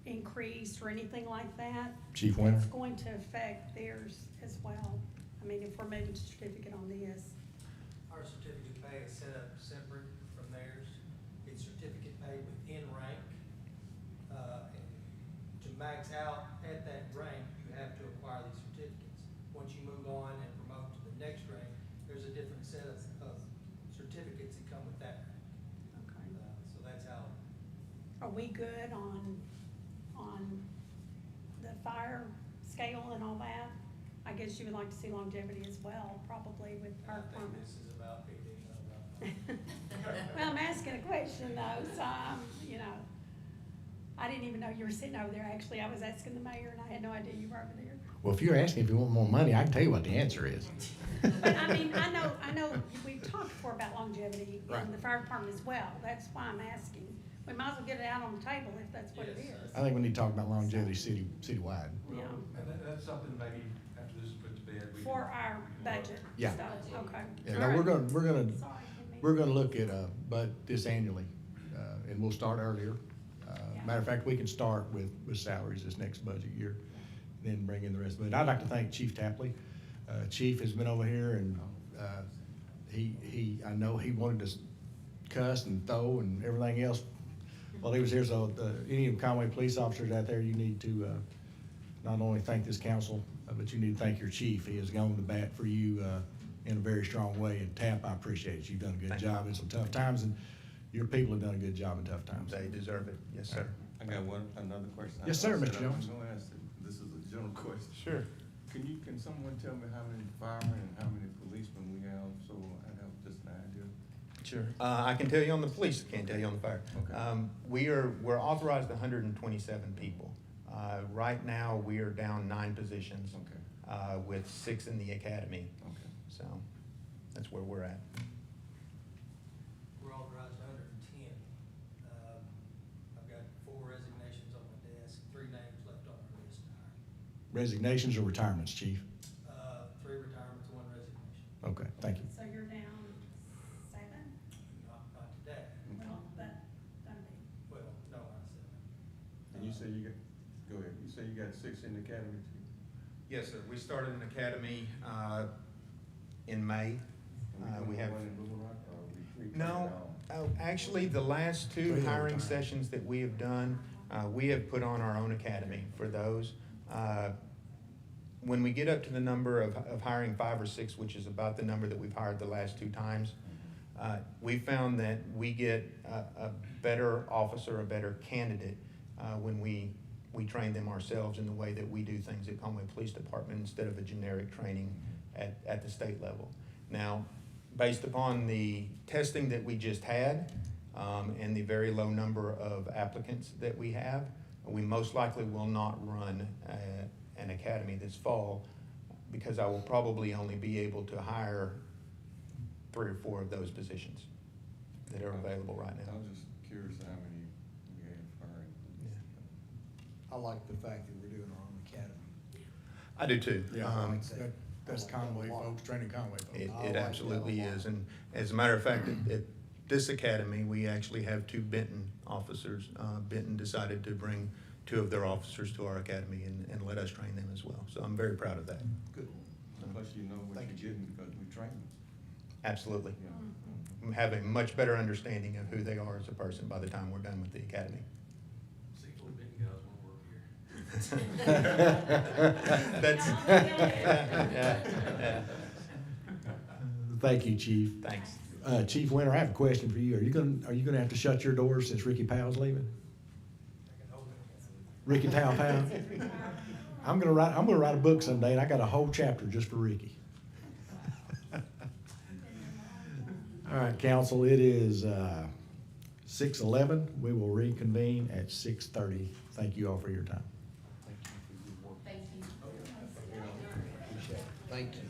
[SPEAKER 7] increase or anything like that?
[SPEAKER 1] Chief Winter?
[SPEAKER 7] It's going to affect theirs as well. I mean, if we're moving to certificate on this.
[SPEAKER 12] Our certificate pay is set up separate from theirs. It's certificate pay within rank. To max out at that rank, you have to acquire these certificates. Once you move on and promote to the next rank, there's a different set of certificates that come with that rank.
[SPEAKER 7] Okay.
[SPEAKER 12] So that's how.
[SPEAKER 7] Are we good on the fire scale and all that? I guess you would like to see longevity as well, probably with
[SPEAKER 12] And
[SPEAKER 7] our
[SPEAKER 12] I think
[SPEAKER 7] department.
[SPEAKER 12] this is about PD, not about.
[SPEAKER 7] Well, I'm asking a question though, so you know, I didn't even know you were sitting over there. Actually, I was asking the mayor and I had no idea you were over there.
[SPEAKER 1] Well, if you're asking if you want more money, I can tell you what the answer is.
[SPEAKER 7] But I mean, I know, we've talked before about longevity
[SPEAKER 1] Right.
[SPEAKER 7] in the fire department as well. That's why I'm asking. We might as well get it out on the table if that's what it
[SPEAKER 12] Yes.
[SPEAKER 7] is.
[SPEAKER 1] I think we need to talk about longevity citywide.
[SPEAKER 7] Yeah,
[SPEAKER 2] And that's something maybe after this is put to bed, we can.
[SPEAKER 7] for our
[SPEAKER 2] we can look.
[SPEAKER 7] budget
[SPEAKER 1] Yeah.
[SPEAKER 7] stuff, okay.
[SPEAKER 1] Yeah,
[SPEAKER 7] All
[SPEAKER 1] no,
[SPEAKER 7] right.
[SPEAKER 1] we're gonna,
[SPEAKER 7] Sorry,
[SPEAKER 1] we're gonna look at, but this annually, and we'll start earlier. Matter of fact, we can start with salaries this next budget year, then bring in the rest of it. I'd like to thank Chief Tapley. Chief has been over here and, I know he wanted to cuss and throw and everything else while he was here, so, any of Conway police officers out there, you need to, not only thank this council, but you need to thank your chief. He has gone to bat for you, in a very strong way, and Tap, I appreciate it. You've done a good
[SPEAKER 10] Thank you.
[SPEAKER 1] job in some tough times, and your people have done a good job in tough times.
[SPEAKER 10] They deserve it, yes, sir.
[SPEAKER 6] I got another question.
[SPEAKER 1] Yes, sir,
[SPEAKER 6] I said
[SPEAKER 1] Mr.
[SPEAKER 6] I
[SPEAKER 1] Jones.
[SPEAKER 6] was gonna ask it. This is a general question.
[SPEAKER 10] Sure.
[SPEAKER 6] Can someone tell me how many firemen and how many policemen we have, so I have just an idea?
[SPEAKER 10] Sure. I can tell you on the police, can't tell you on the fire.
[SPEAKER 6] Okay.
[SPEAKER 10] We're authorized 127 people. Right now, we are down 9 positions.
[SPEAKER 6] Okay.
[SPEAKER 10] With 6 in the academy,
[SPEAKER 6] Okay.
[SPEAKER 10] so that's where we're at.
[SPEAKER 12] We're authorized 110. I've got 4 resignations on my desk, 3 names left on our list to hire.
[SPEAKER 1] Resignations or retirements, chief?
[SPEAKER 12] 3 retirements, 1 resignation.
[SPEAKER 1] Okay, thank you.
[SPEAKER 7] So you're down 7?
[SPEAKER 12] Not today.
[SPEAKER 7] Well, that, that'd be,
[SPEAKER 12] Well, no, not 7.
[SPEAKER 6] And you say you got, go ahead, you say you got 6 in the academy too?
[SPEAKER 10] Yes, sir. We started an academy in May. We have.
[SPEAKER 6] One in Little Rock, or we
[SPEAKER 10] No, actually, the last 2
[SPEAKER 1] Three
[SPEAKER 10] hiring
[SPEAKER 1] overtime.
[SPEAKER 10] sessions that we have done, we have put on our own academy for those. When we get up to the number of hiring 5 or 6, which is about the number that we've hired the last 2 times, we found that we get a better officer, a better candidate, when we train them ourselves in the way that we do things at Conway Police Department instead of a generic training at the state level. Now, based upon the testing that we just had, and the very low number of applicants that we have, we most likely will not run an academy this fall, because I will probably only be able to hire 3 or 4 of those positions that are available right
[SPEAKER 6] I
[SPEAKER 10] now.
[SPEAKER 6] was just curious how many we have hiring.
[SPEAKER 9] I like the fact that we're doing our own academy.
[SPEAKER 10] I do too.
[SPEAKER 1] That's Conway folks, training Conway folks.
[SPEAKER 10] It
[SPEAKER 9] I like
[SPEAKER 10] absolutely
[SPEAKER 9] that a lot.
[SPEAKER 10] is, and as a matter of fact, at this academy, we actually have 2 Benton officers. Benton decided to bring 2 of their officers to our academy and let us train them as well, so I'm very proud of that.
[SPEAKER 9] Good.
[SPEAKER 6] Plus you know what
[SPEAKER 9] Thank
[SPEAKER 6] you're getting because we train them.
[SPEAKER 10] Absolutely.
[SPEAKER 6] Yeah.
[SPEAKER 10] Have a much better understanding of who they are as a person by the time we're done with the academy.
[SPEAKER 12] See, if big guys want to work here.
[SPEAKER 10] That's, yeah.
[SPEAKER 1] Thank you, chief.
[SPEAKER 10] Thanks.
[SPEAKER 1] Chief Winter, I have a question for you. Are you gonna have to shut your doors since Ricky Powell's leaving? Ricky Powell. I'm gonna write a book someday, and I got a whole chapter just for Ricky. All right, council, it is 6:11. We will reconvene at 6:30. Thank you all for your time.
[SPEAKER 3] Thank you.
[SPEAKER 9] Appreciate it. Thank you.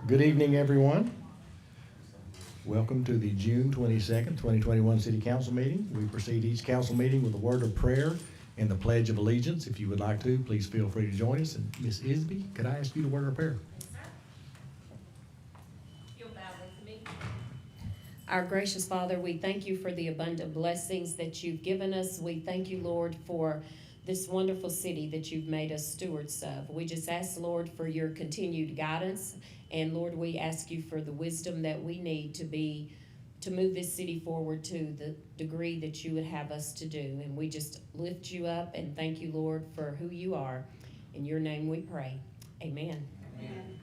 [SPEAKER 1] Good evening, everyone. Welcome to the June 22nd, 2021 City Council meeting. We proceed each council meeting with a word of prayer and the Pledge of Allegiance. If you would like to, please feel free to join us. And Ms. Isby, could I ask you to word of prayer?
[SPEAKER 3] You'll bow with me.
[SPEAKER 11] Our gracious Father, we thank you for the abundant blessings that you've given us. We thank you, Lord, for this wonderful city that you've made us stewards of. We just ask, Lord, for your continued guidance. And Lord, we ask you for the wisdom that we need to move this city forward to the degree that you would have us to do. And we just lift you up and thank you, Lord, for who you are. In your name we pray. Amen.
[SPEAKER 7] Amen.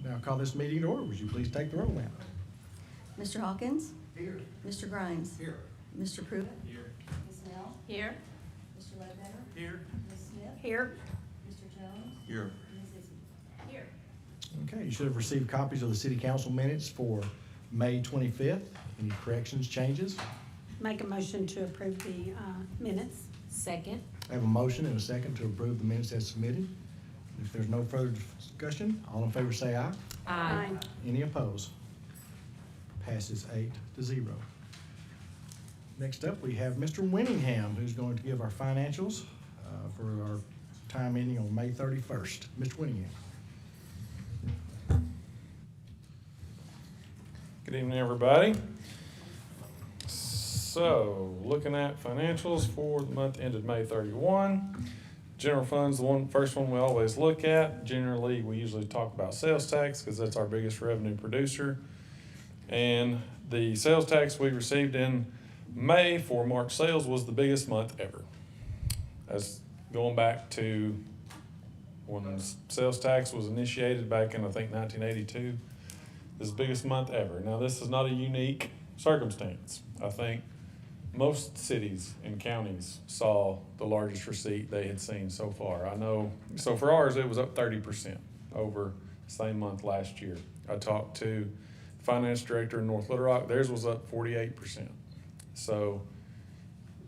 [SPEAKER 1] Now call this meeting to order. Would you please take the roll, ma'am?
[SPEAKER 13] Mr. Hawkins?
[SPEAKER 12] Here.
[SPEAKER 13] Mr. Grimes?
[SPEAKER 12] Here.
[SPEAKER 13] Mr. Pruitt?
[SPEAKER 8] Here.
[SPEAKER 13] Ms. Snell?
[SPEAKER 3] Here.
[SPEAKER 13] Mr. Ledbetter?
[SPEAKER 2] Here.
[SPEAKER 13] Ms. Smith?
[SPEAKER 7] Here.
[SPEAKER 13] Mr. Jones?
[SPEAKER 10] Here.
[SPEAKER 13] Ms. Isbey?
[SPEAKER 3] Here.
[SPEAKER 1] Okay, you should have received copies of the city council minutes for May 25th. Any corrections, changes?
[SPEAKER 7] Make a motion to approve the minutes.
[SPEAKER 11] Second.
[SPEAKER 1] I have a motion and a second to approve the minutes as submitted. If there's no further discussion, all in favor say aye.
[SPEAKER 11] Aye.
[SPEAKER 1] Any opposed? Passes 8-0. Next up, we have Mr. Winningham, who's going to give our financials for our time ending on May 31st. Mr. Winningham.
[SPEAKER 8] Good evening, everybody. So, looking at financials for the month ended May 31. General fund's the first one we always look at. Generally, we usually talk about sales tax because that's our biggest revenue producer. And the sales tax we received in May for March sales was the biggest month ever. That's going back to when sales tax was initiated back in, I think, 1982. This is the biggest month ever. Now, this is not a unique circumstance. I think most cities and counties saw the largest receipt they had seen so far. I know, so for ours, it was up 30% over the same month last year. I talked to the finance director in North Little Rock, theirs was up 48%. So,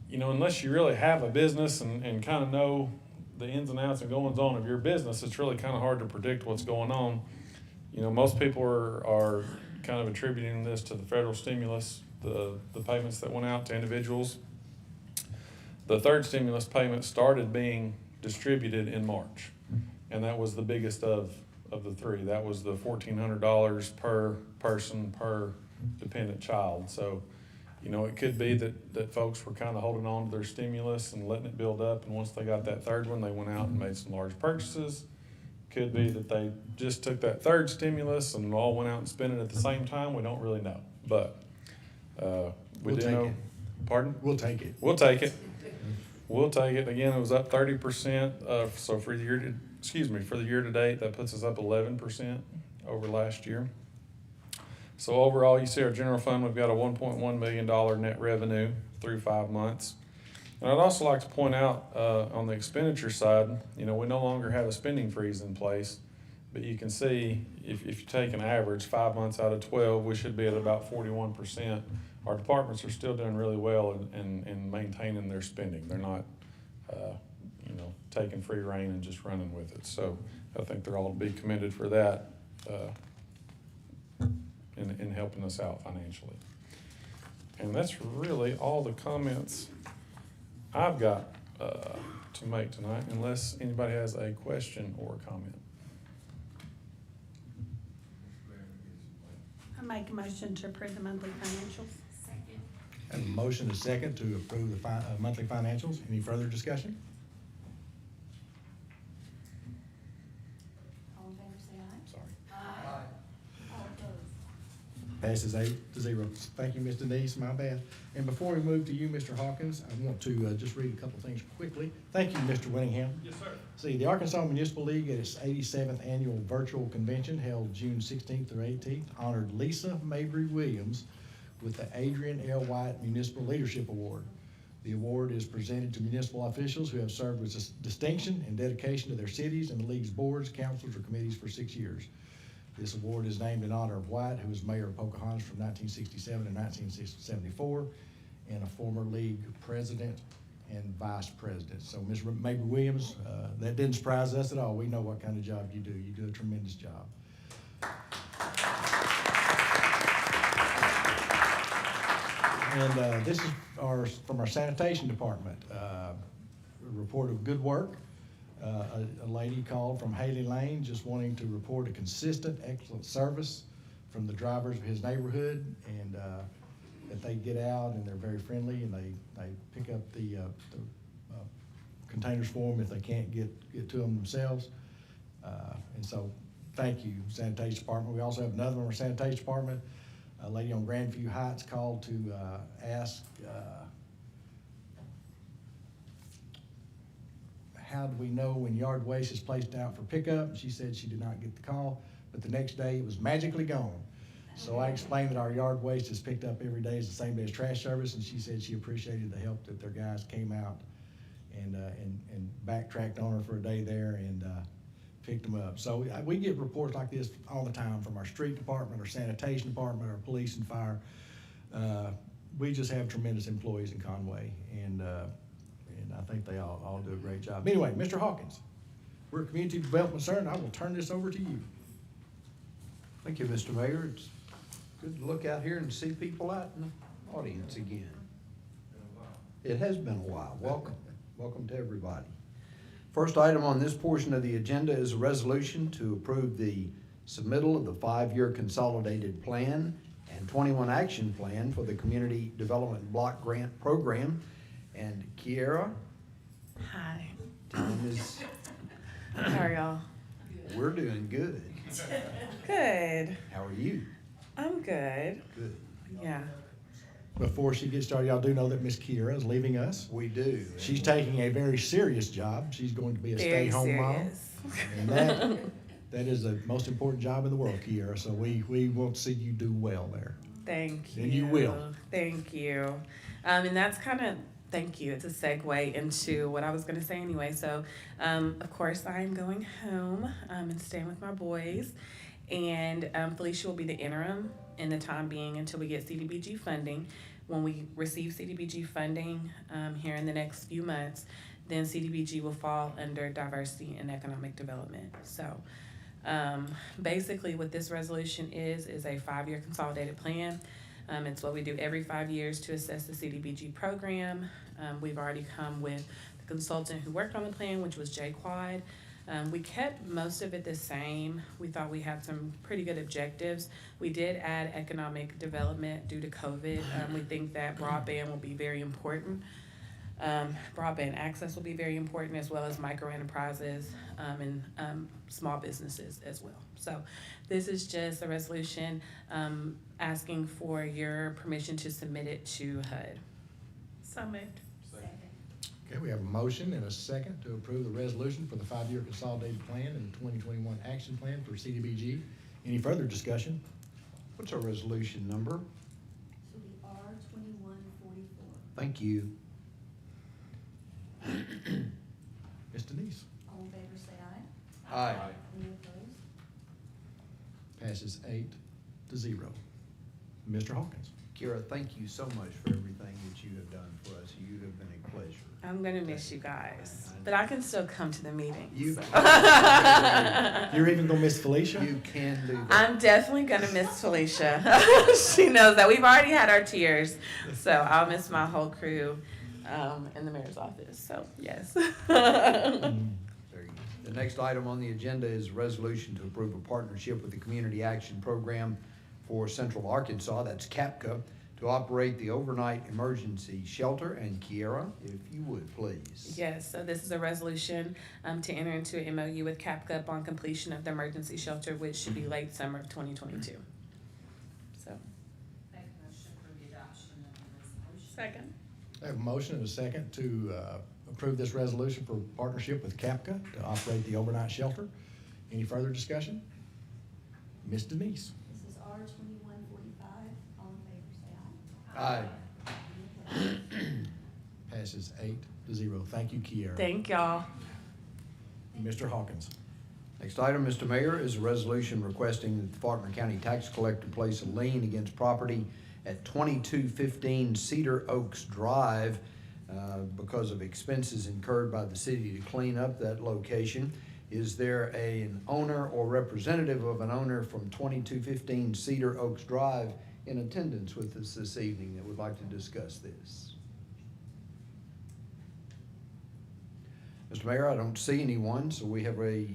[SPEAKER 8] you know, unless you really have a business and kind of know the ins and outs and goings on of your business, it's really kind of hard to predict what's going on. You know, most people are kind of attributing this to the federal stimulus, the payments that went out to individuals. The third stimulus payment started being distributed in March, and that was the biggest of the three. That was the $1,400 per person per dependent child. So, you know, it could be that folks were kind of holding on to their stimulus and letting it build up, and once they got that third one, they went out and made some large purchases. Could be that they just took that third stimulus and all went out and spent it at the same time. We don't really know, but we
[SPEAKER 1] We'll
[SPEAKER 8] do
[SPEAKER 1] take
[SPEAKER 8] know.
[SPEAKER 1] it.
[SPEAKER 8] Pardon?
[SPEAKER 1] We'll take it.
[SPEAKER 8] We'll take it. We'll take it. Again, it was up 30%. So for the year to date, that puts us up 11% over last year. So overall, you see our general fund, we've got a $1.1 million net revenue through 5 months. And I'd also like to point out on the expenditure side, you know, we no longer have a spending freeze in place, but you can see if you take an average 5 months out of 12, we should be at about 41%. Our departments are still doing really well in maintaining their spending. They're not, you know, taking free rein and just running with it. So I think they're all to be commended for that in helping us out financially. And that's really all the comments I've got to make tonight, unless anybody has a question or a comment.
[SPEAKER 7] I make a motion to approve the monthly financials.
[SPEAKER 3] Second.
[SPEAKER 1] I have a motion and a second to approve the monthly financials. Any further discussion?
[SPEAKER 13] All in favor, say aye.
[SPEAKER 1] Sorry.
[SPEAKER 12] Aye.
[SPEAKER 13] All opposed?
[SPEAKER 1] Passes 8-0. Thank you, Ms. Denise, my bad. And before we move to you, Mr. Hawkins, I want to just read a couple things quickly. Thank you, Mr. Winningham.
[SPEAKER 8] Yes, sir.
[SPEAKER 1] See, the Arkansas Municipal League at its 87th annual virtual convention held June 16th through 18th honored Lisa Mabry Williams with the Adrian L. White Municipal Leadership Award. The award is presented to municipal officials who have served with distinction and dedication to their cities and the league's boards, councils, or committees for 6 years. This award is named in honor of White, who was mayor of Pocahontas from 1967 to 1974, and a former league president and vice president. So, Ms. Mabry Williams, that didn't surprise us at all. We know what kind of job you do. You do a tremendous job. And this is from our sanitation department. A report of good work. A lady called from Haley Lane just wanting to report a consistent, excellent service from the drivers of his neighborhood, and that they get out and they're very friendly, and they pick up the containers for them if they can't get to them themselves. And so, thank you, sanitation department. We also have another one in our sanitation department. A lady on Grandview Heights called to ask how do we know when yard waste is placed out for pickup? She said she did not get the call, but the next day it was magically gone. So I explained that our yard waste is picked up every day, it's the same day as trash service, and she said she appreciated the help that their guys came out and backtracked on her for a day there and picked them up. So we get reports like this all the time from our street department, our sanitation department, our police and fire. We just have tremendous employees in Conway, and I think they all do a great job. Anyway, Mr. Hawkins, we're community development concerned. I will turn this over to you.
[SPEAKER 9] Thank you, Mr. Mayor. It's good to look out here and see people out in the audience again. It has been a while. Welcome. Welcome to everybody. First item on this portion of the agenda is a resolution to approve the submittal of the 5-year consolidated plan and 21 action plan for the Community Development Block Grant Program. And Kiera,
[SPEAKER 14] Hi.
[SPEAKER 9] time is,
[SPEAKER 14] How are y'all?
[SPEAKER 9] we're doing good.
[SPEAKER 14] Good.
[SPEAKER 9] How are you?
[SPEAKER 14] I'm good.
[SPEAKER 9] Good.
[SPEAKER 14] Yeah.
[SPEAKER 1] Before she gets started, y'all do know that Miss Kiera is leaving us.
[SPEAKER 9] We do.
[SPEAKER 1] She's taking a very serious job. She's going to be a
[SPEAKER 14] Very
[SPEAKER 1] stay-home mom.
[SPEAKER 14] serious.
[SPEAKER 1] And that is the most important job in the world, Kiera. So we want to see you do well there.
[SPEAKER 14] Thank you.
[SPEAKER 1] And you will.
[SPEAKER 14] Thank you. And that's kind of, thank you. It's a segue into what I was going to say anyway. So, of course, I'm going home and staying with my boys. And Felicia will be the interim in the time being until we get CDBG funding. When we receive CDBG funding here in the next few months, then CDBG will fall under diversity and economic development. So basically what this resolution is a 5-year consolidated plan. It's what we do every 5 years to assess the CDBG program. We've already come with the consultant who worked on the plan, which was Jay Quad. We kept most of it the same. We thought we had some pretty good objectives. We did add economic development due to COVID. We think that broadband will be very important. Broadband access will be very important, as well as micro enterprises and small businesses as well. So this is just a resolution asking for your permission to submit it to HUD.
[SPEAKER 7] So moved.
[SPEAKER 1] Okay, we have a motion and a second to approve the resolution for the 5-year consolidated plan and the 2021 action plan for CDBG. Any further discussion?
[SPEAKER 9] What's our resolution number?
[SPEAKER 13] So the R-2144.
[SPEAKER 9] Thank you.
[SPEAKER 1] Ms. Denise?
[SPEAKER 13] All in favor, say aye.
[SPEAKER 9] Aye.
[SPEAKER 13] Any opposed?
[SPEAKER 1] Passes 8-0. Mr. Hawkins?
[SPEAKER 9] Kira, thank you so much for everything that you have done for us. You have been a pleasure.
[SPEAKER 14] I'm gonna miss you guys, but I can still come to the meetings.
[SPEAKER 9] You
[SPEAKER 14] so.
[SPEAKER 1] You're even gonna miss Felicia?
[SPEAKER 9] You can do that.
[SPEAKER 14] I'm definitely gonna miss Felicia. She knows that. We've already had our tears, so I'll miss my whole crew in the mayor's office. So yes.
[SPEAKER 9] Very good. The next item on the agenda is a resolution to approve a partnership with the Community Action Program for Central Arkansas, that's CAPCA, to operate the overnight emergency shelter. And Kiera, if you would, please.
[SPEAKER 14] Yes, so this is a resolution to enter into an MOU with CAPCA upon completion of the emergency shelter, which should be late summer of 2022. So.
[SPEAKER 11] Make a motion for the adoption of the resolution.
[SPEAKER 14] Second.
[SPEAKER 1] I have a motion and a second to approve this resolution for partnership with CAPCA to operate the overnight shelter. Any further discussion? Ms. Denise?
[SPEAKER 13] This is R-2145. All in favor, say aye.
[SPEAKER 9] Aye.
[SPEAKER 13] Any opposed?
[SPEAKER 1] Passes 8-0. Thank you, Kiera.
[SPEAKER 14] Thank y'all.
[SPEAKER 1] Mr. Hawkins.
[SPEAKER 9] Next item, Mr. Mayor, is a resolution requesting that the Faulkner County Tax Collector place a lien against property at 2215 Cedar Oaks Drive because of expenses incurred by the city to clean up that location. Is there an owner or representative of an owner from 2215 Cedar Oaks Drive in attendance with us this evening that would like to discuss this? Mr. Mayor, I don't see anyone, so we have a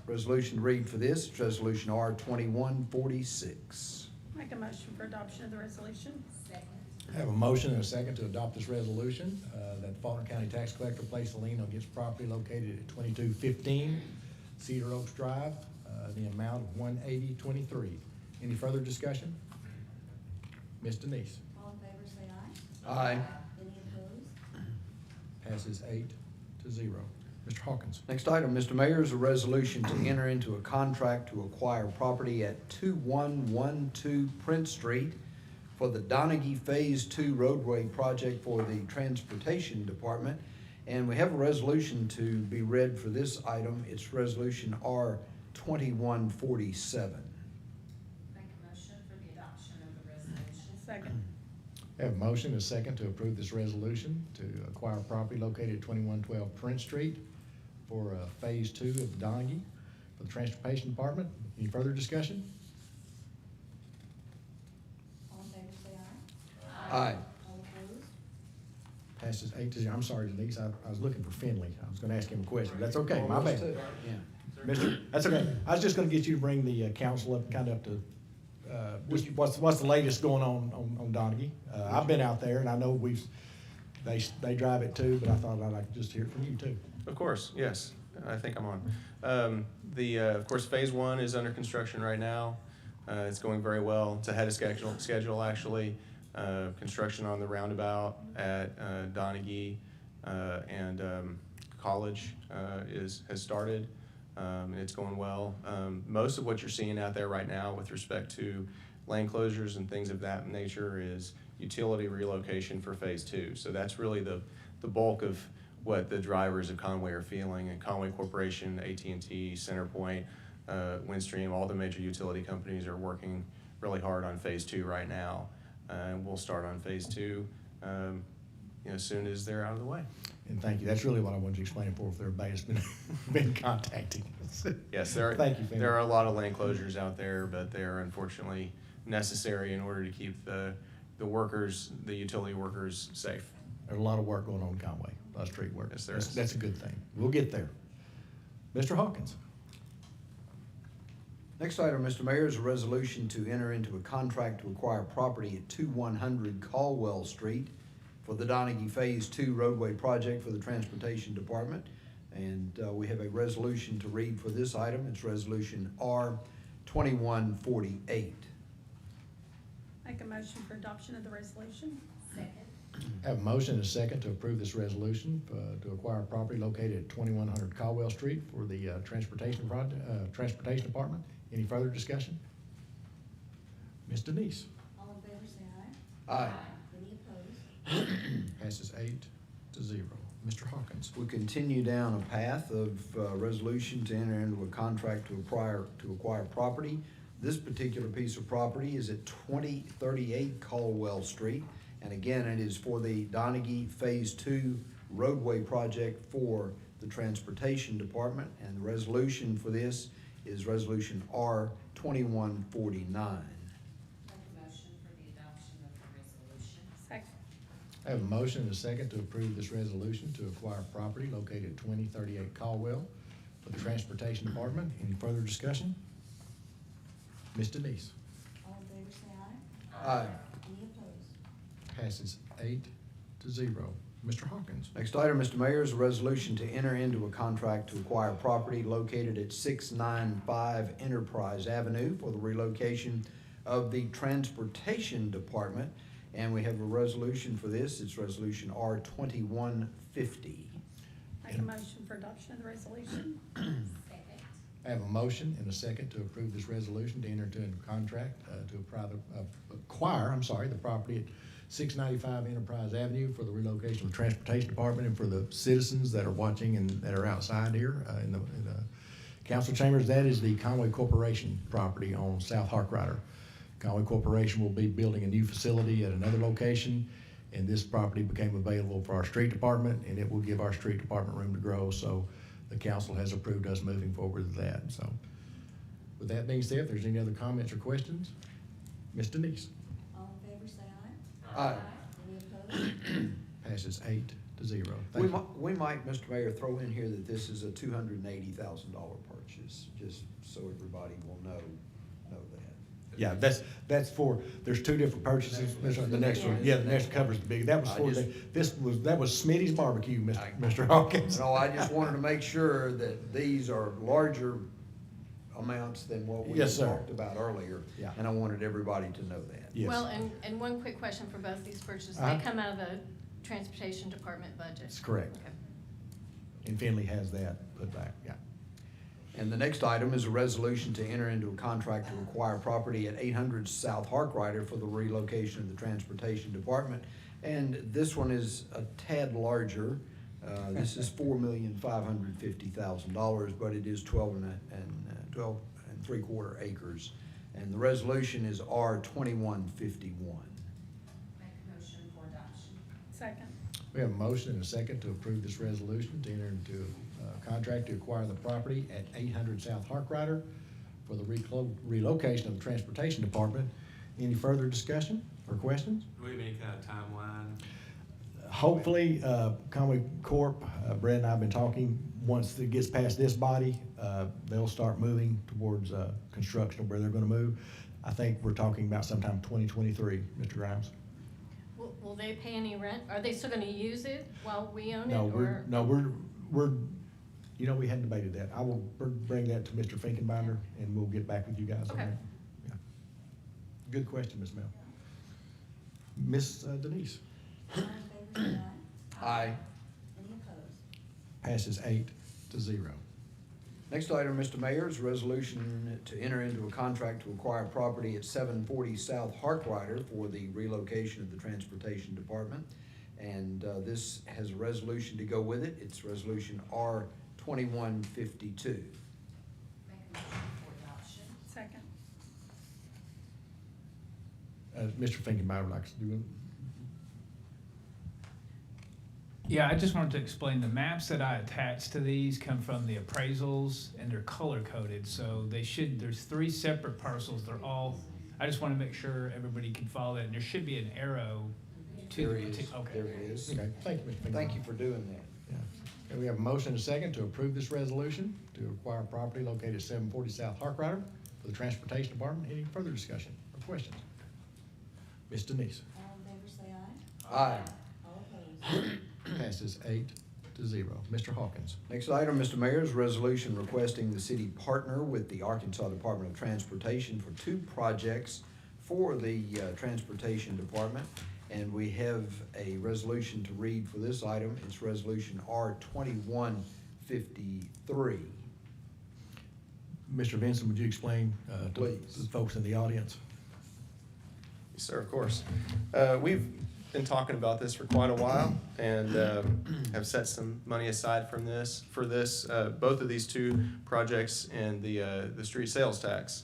[SPEAKER 9] resolution to read for this. It's Resolution R 2146.
[SPEAKER 7] Make a motion for adoption of the resolution.
[SPEAKER 13] Second.
[SPEAKER 1] I have a motion and a second to adopt this resolution, that Faulkner County Tax Collector place a lien against property located at 2215 Cedar Oaks Drive, the amount of $180.23. Any further discussion? Ms. Denise.
[SPEAKER 13] All in favor, say aye.
[SPEAKER 9] Aye.
[SPEAKER 13] Any opposed?
[SPEAKER 1] Passes 8-0. Mr. Hawkins.
[SPEAKER 9] Next item, Mr. Mayor, is a resolution to enter into a contract to acquire property at 2112 Prince Street for the Donaghy Phase 2 roadway project for the Transportation Department. And we have a resolution to be read for this item. It's Resolution R 2147.
[SPEAKER 11] Make a motion for the adoption of the resolution.
[SPEAKER 7] Second.
[SPEAKER 1] I have a motion and a second to approve this resolution to acquire property located at 2112 Prince Street for Phase 2 of Donaghy for the Transportation Department. Any further discussion?
[SPEAKER 13] All in favor, say aye.
[SPEAKER 9] Aye.
[SPEAKER 13] All opposed?
[SPEAKER 1] Passes 8-0. I'm sorry, Denise, I was looking for Finley. I was gonna ask him a question. That's okay, my bad.
[SPEAKER 9] Yeah.
[SPEAKER 1] Mister, that's okay. I was just gonna get you to bring the council up, kind of up to, just what's the latest going on Donaghy? I've been out there and I know they drive it too, but I thought I'd like to just hear it from you too.
[SPEAKER 15] Of course, yes. I think I'm on. Of course, Phase 1 is under construction right now. It's going very well. It's ahead of schedule actually. Construction on the roundabout at Donaghy and College has started. It's going well. Most of what you're seeing out there right now with respect to lane closures and things of that nature is utility relocation for Phase 2. So that's really the bulk of what the drivers of Conway are feeling. And Conway Corporation, AT&T, CenterPoint, Windstream, all the major utility companies are working really hard on Phase 2 right now. And we'll start on Phase 2 as soon as they're out of the way.
[SPEAKER 1] And thank you. That's really what I wanted to explain it for, if everybody's been contacting us.
[SPEAKER 15] Yes,
[SPEAKER 1] Thank you, Finley.
[SPEAKER 15] there are a lot of lane closures out there, but they are unfortunately necessary in order to keep the utility workers safe.
[SPEAKER 1] There's a lot of work going on in Conway, a lot of street work.
[SPEAKER 15] Yes, there is.
[SPEAKER 1] That's a good thing. We'll get there. Mr. Hawkins.
[SPEAKER 9] Next item, Mr. Mayor, is a resolution to enter into a contract to acquire property at 2100 Caldwell Street for the Donaghy Phase 2 roadway project for the Transportation Department. And we have a resolution to read for this item. It's Resolution R 2148.
[SPEAKER 7] Make a motion for adoption of the resolution.
[SPEAKER 13] Second.
[SPEAKER 1] I have a motion and a second to approve this resolution to acquire property located at 2100 Caldwell Street for the Transportation Department. Any further discussion? Ms. Denise.
[SPEAKER 13] All in favor, say aye.
[SPEAKER 9] Aye.
[SPEAKER 13] Any opposed?
[SPEAKER 1] Passes 8-0. Mr. Hawkins.
[SPEAKER 9] We continue down a path of resolution to enter into a contract to acquire property. This particular piece of property is at 2038 Caldwell Street. And again, it is for the Donaghy Phase 2 roadway project for the Transportation Department. And the resolution for this is Resolution R 2149.
[SPEAKER 11] Make a motion for the adoption of the resolution.
[SPEAKER 7] Second.
[SPEAKER 1] I have a motion and a second to approve this resolution to acquire property located at 2038 Caldwell for the Transportation Department. Any further discussion? Ms. Denise.
[SPEAKER 13] All in favor, say aye.
[SPEAKER 9] Aye.
[SPEAKER 13] Any opposed?
[SPEAKER 1] Passes 8-0. Mr. Hawkins.
[SPEAKER 9] Next item, Mr. Mayor, is a resolution to enter into a contract to acquire property located at 695 Enterprise Avenue for the relocation of the Transportation Department. And we have a resolution for this. It's Resolution R 2150.
[SPEAKER 7] Make a motion for adoption of the resolution.
[SPEAKER 13] Second.
[SPEAKER 1] I have a motion and a second to approve this resolution to enter into a contract to acquire the property at 695 Enterprise Avenue for the relocation of the Transportation Department, and for the citizens that are watching and that are outside here in the council chambers, that is the Conway Corporation property on South Harkrider. Conway Corporation will be building a new facility at another location, and this property became available for our street department, and it will give our street department room to grow. So the council has approved us moving forward with that. So with that being said, if there's any other comments or questions, Ms. Denise.
[SPEAKER 13] All in favor, say aye.
[SPEAKER 9] Aye.
[SPEAKER 13] Any opposed?
[SPEAKER 1] Passes 8-0. Thank
[SPEAKER 9] We
[SPEAKER 1] you.
[SPEAKER 9] might, we might, Mr. Mayor, throw in here that this is a $280,000 purchase, just so everybody will know that.
[SPEAKER 1] Yeah, that's for, there's two different purchases. The next one, yeah, the next covers the big, that was
[SPEAKER 9] I
[SPEAKER 1] for,
[SPEAKER 9] just-
[SPEAKER 1] that was Smitty's Barbecue, Mr. Hawkins.
[SPEAKER 9] No, I just wanted to make sure that these are larger amounts than what we
[SPEAKER 1] Yes, sir.
[SPEAKER 9] talked about earlier.
[SPEAKER 1] Yeah.
[SPEAKER 9] And I wanted everybody to know that.
[SPEAKER 1] Yes.
[SPEAKER 3] Well, and one quick question for both these purchases. They
[SPEAKER 1] Uh-huh.
[SPEAKER 3] come out of the Transportation Department budget.
[SPEAKER 1] That's correct.
[SPEAKER 3] Okay.
[SPEAKER 1] And Finley has that put back, yeah.
[SPEAKER 9] And the next item is a resolution to enter into a contract to acquire property at 800 South Harkrider for the relocation of the Transportation Department. And this one is a tad larger. This is $4,550,000, but it is 12 and 3/4 acres. And the resolution is R2151.
[SPEAKER 11] Make a motion for adoption.
[SPEAKER 7] Second.
[SPEAKER 1] We have a motion and a second to approve this resolution to enter into a contract to acquire the property at 800 South Harkrider for the relocation of the Transportation Department. Any further discussion or questions?
[SPEAKER 6] Do we have any kind of timeline?
[SPEAKER 1] Hopefully, Conway Corp., Brett and I have been talking, once it gets past this body, they'll start moving towards construction of where they're gonna move. I think we're talking about sometime 2023, Mr. Grimes.
[SPEAKER 3] Will they pay any rent? Are they still gonna use it while we own it,
[SPEAKER 1] No,
[SPEAKER 3] or?
[SPEAKER 1] we're, you know, we hadn't debated that. I will bring that to Mr. Finkenbinder, and we'll get back with you guys on
[SPEAKER 3] Okay.
[SPEAKER 1] that. Yeah. Good question, Ms. Mel. Ms. Denise.
[SPEAKER 13] All in favor, say aye.
[SPEAKER 9] Aye.
[SPEAKER 13] Any opposed?
[SPEAKER 1] Passes 8-0.
[SPEAKER 9] Next item, Mr. Mayor, is a resolution to enter into a contract to acquire property at 740 South Harkrider for the relocation of the Transportation Department. And this has a resolution to go with it. It's resolution R2152.
[SPEAKER 11] Make a motion for adoption.
[SPEAKER 7] Second.
[SPEAKER 1] Mr. Finkenbinder would like to do it.
[SPEAKER 16] Yeah, I just wanted to explain, the maps that I attached to these come from the appraisals, and they're color coded, so there's 3 separate parcels, they're all, I just wanna make sure everybody can follow that, and there should be an arrow to.
[SPEAKER 9] There is,
[SPEAKER 16] Okay.
[SPEAKER 9] there is.
[SPEAKER 1] Okay, thank you, Mr. Finkenbinder.
[SPEAKER 9] Thank you for doing that.
[SPEAKER 1] Yeah. Okay, we have a motion and a second to approve this resolution to acquire property located at 740 South Harkrider for the Transportation Department. Any further discussion or questions? Ms. Denise.
[SPEAKER 13] All in favor, say aye.
[SPEAKER 9] Aye.
[SPEAKER 13] All opposed?
[SPEAKER 1] Passes 8-0. Mr. Hawkins.
[SPEAKER 9] Next item, Mr. Mayor, is a resolution requesting the city partner with the Arkansas Department of Transportation for 2 projects for the Transportation Department. And we have a resolution to read for this item. It's resolution R2153.
[SPEAKER 1] Mr. Vincent, would you explain to
[SPEAKER 9] Please.
[SPEAKER 1] the folks in the audience?
[SPEAKER 15] Yes, sir, of course. We've been talking about this for quite a while, and have set some money aside for this, both of these 2 projects and the street sales tax.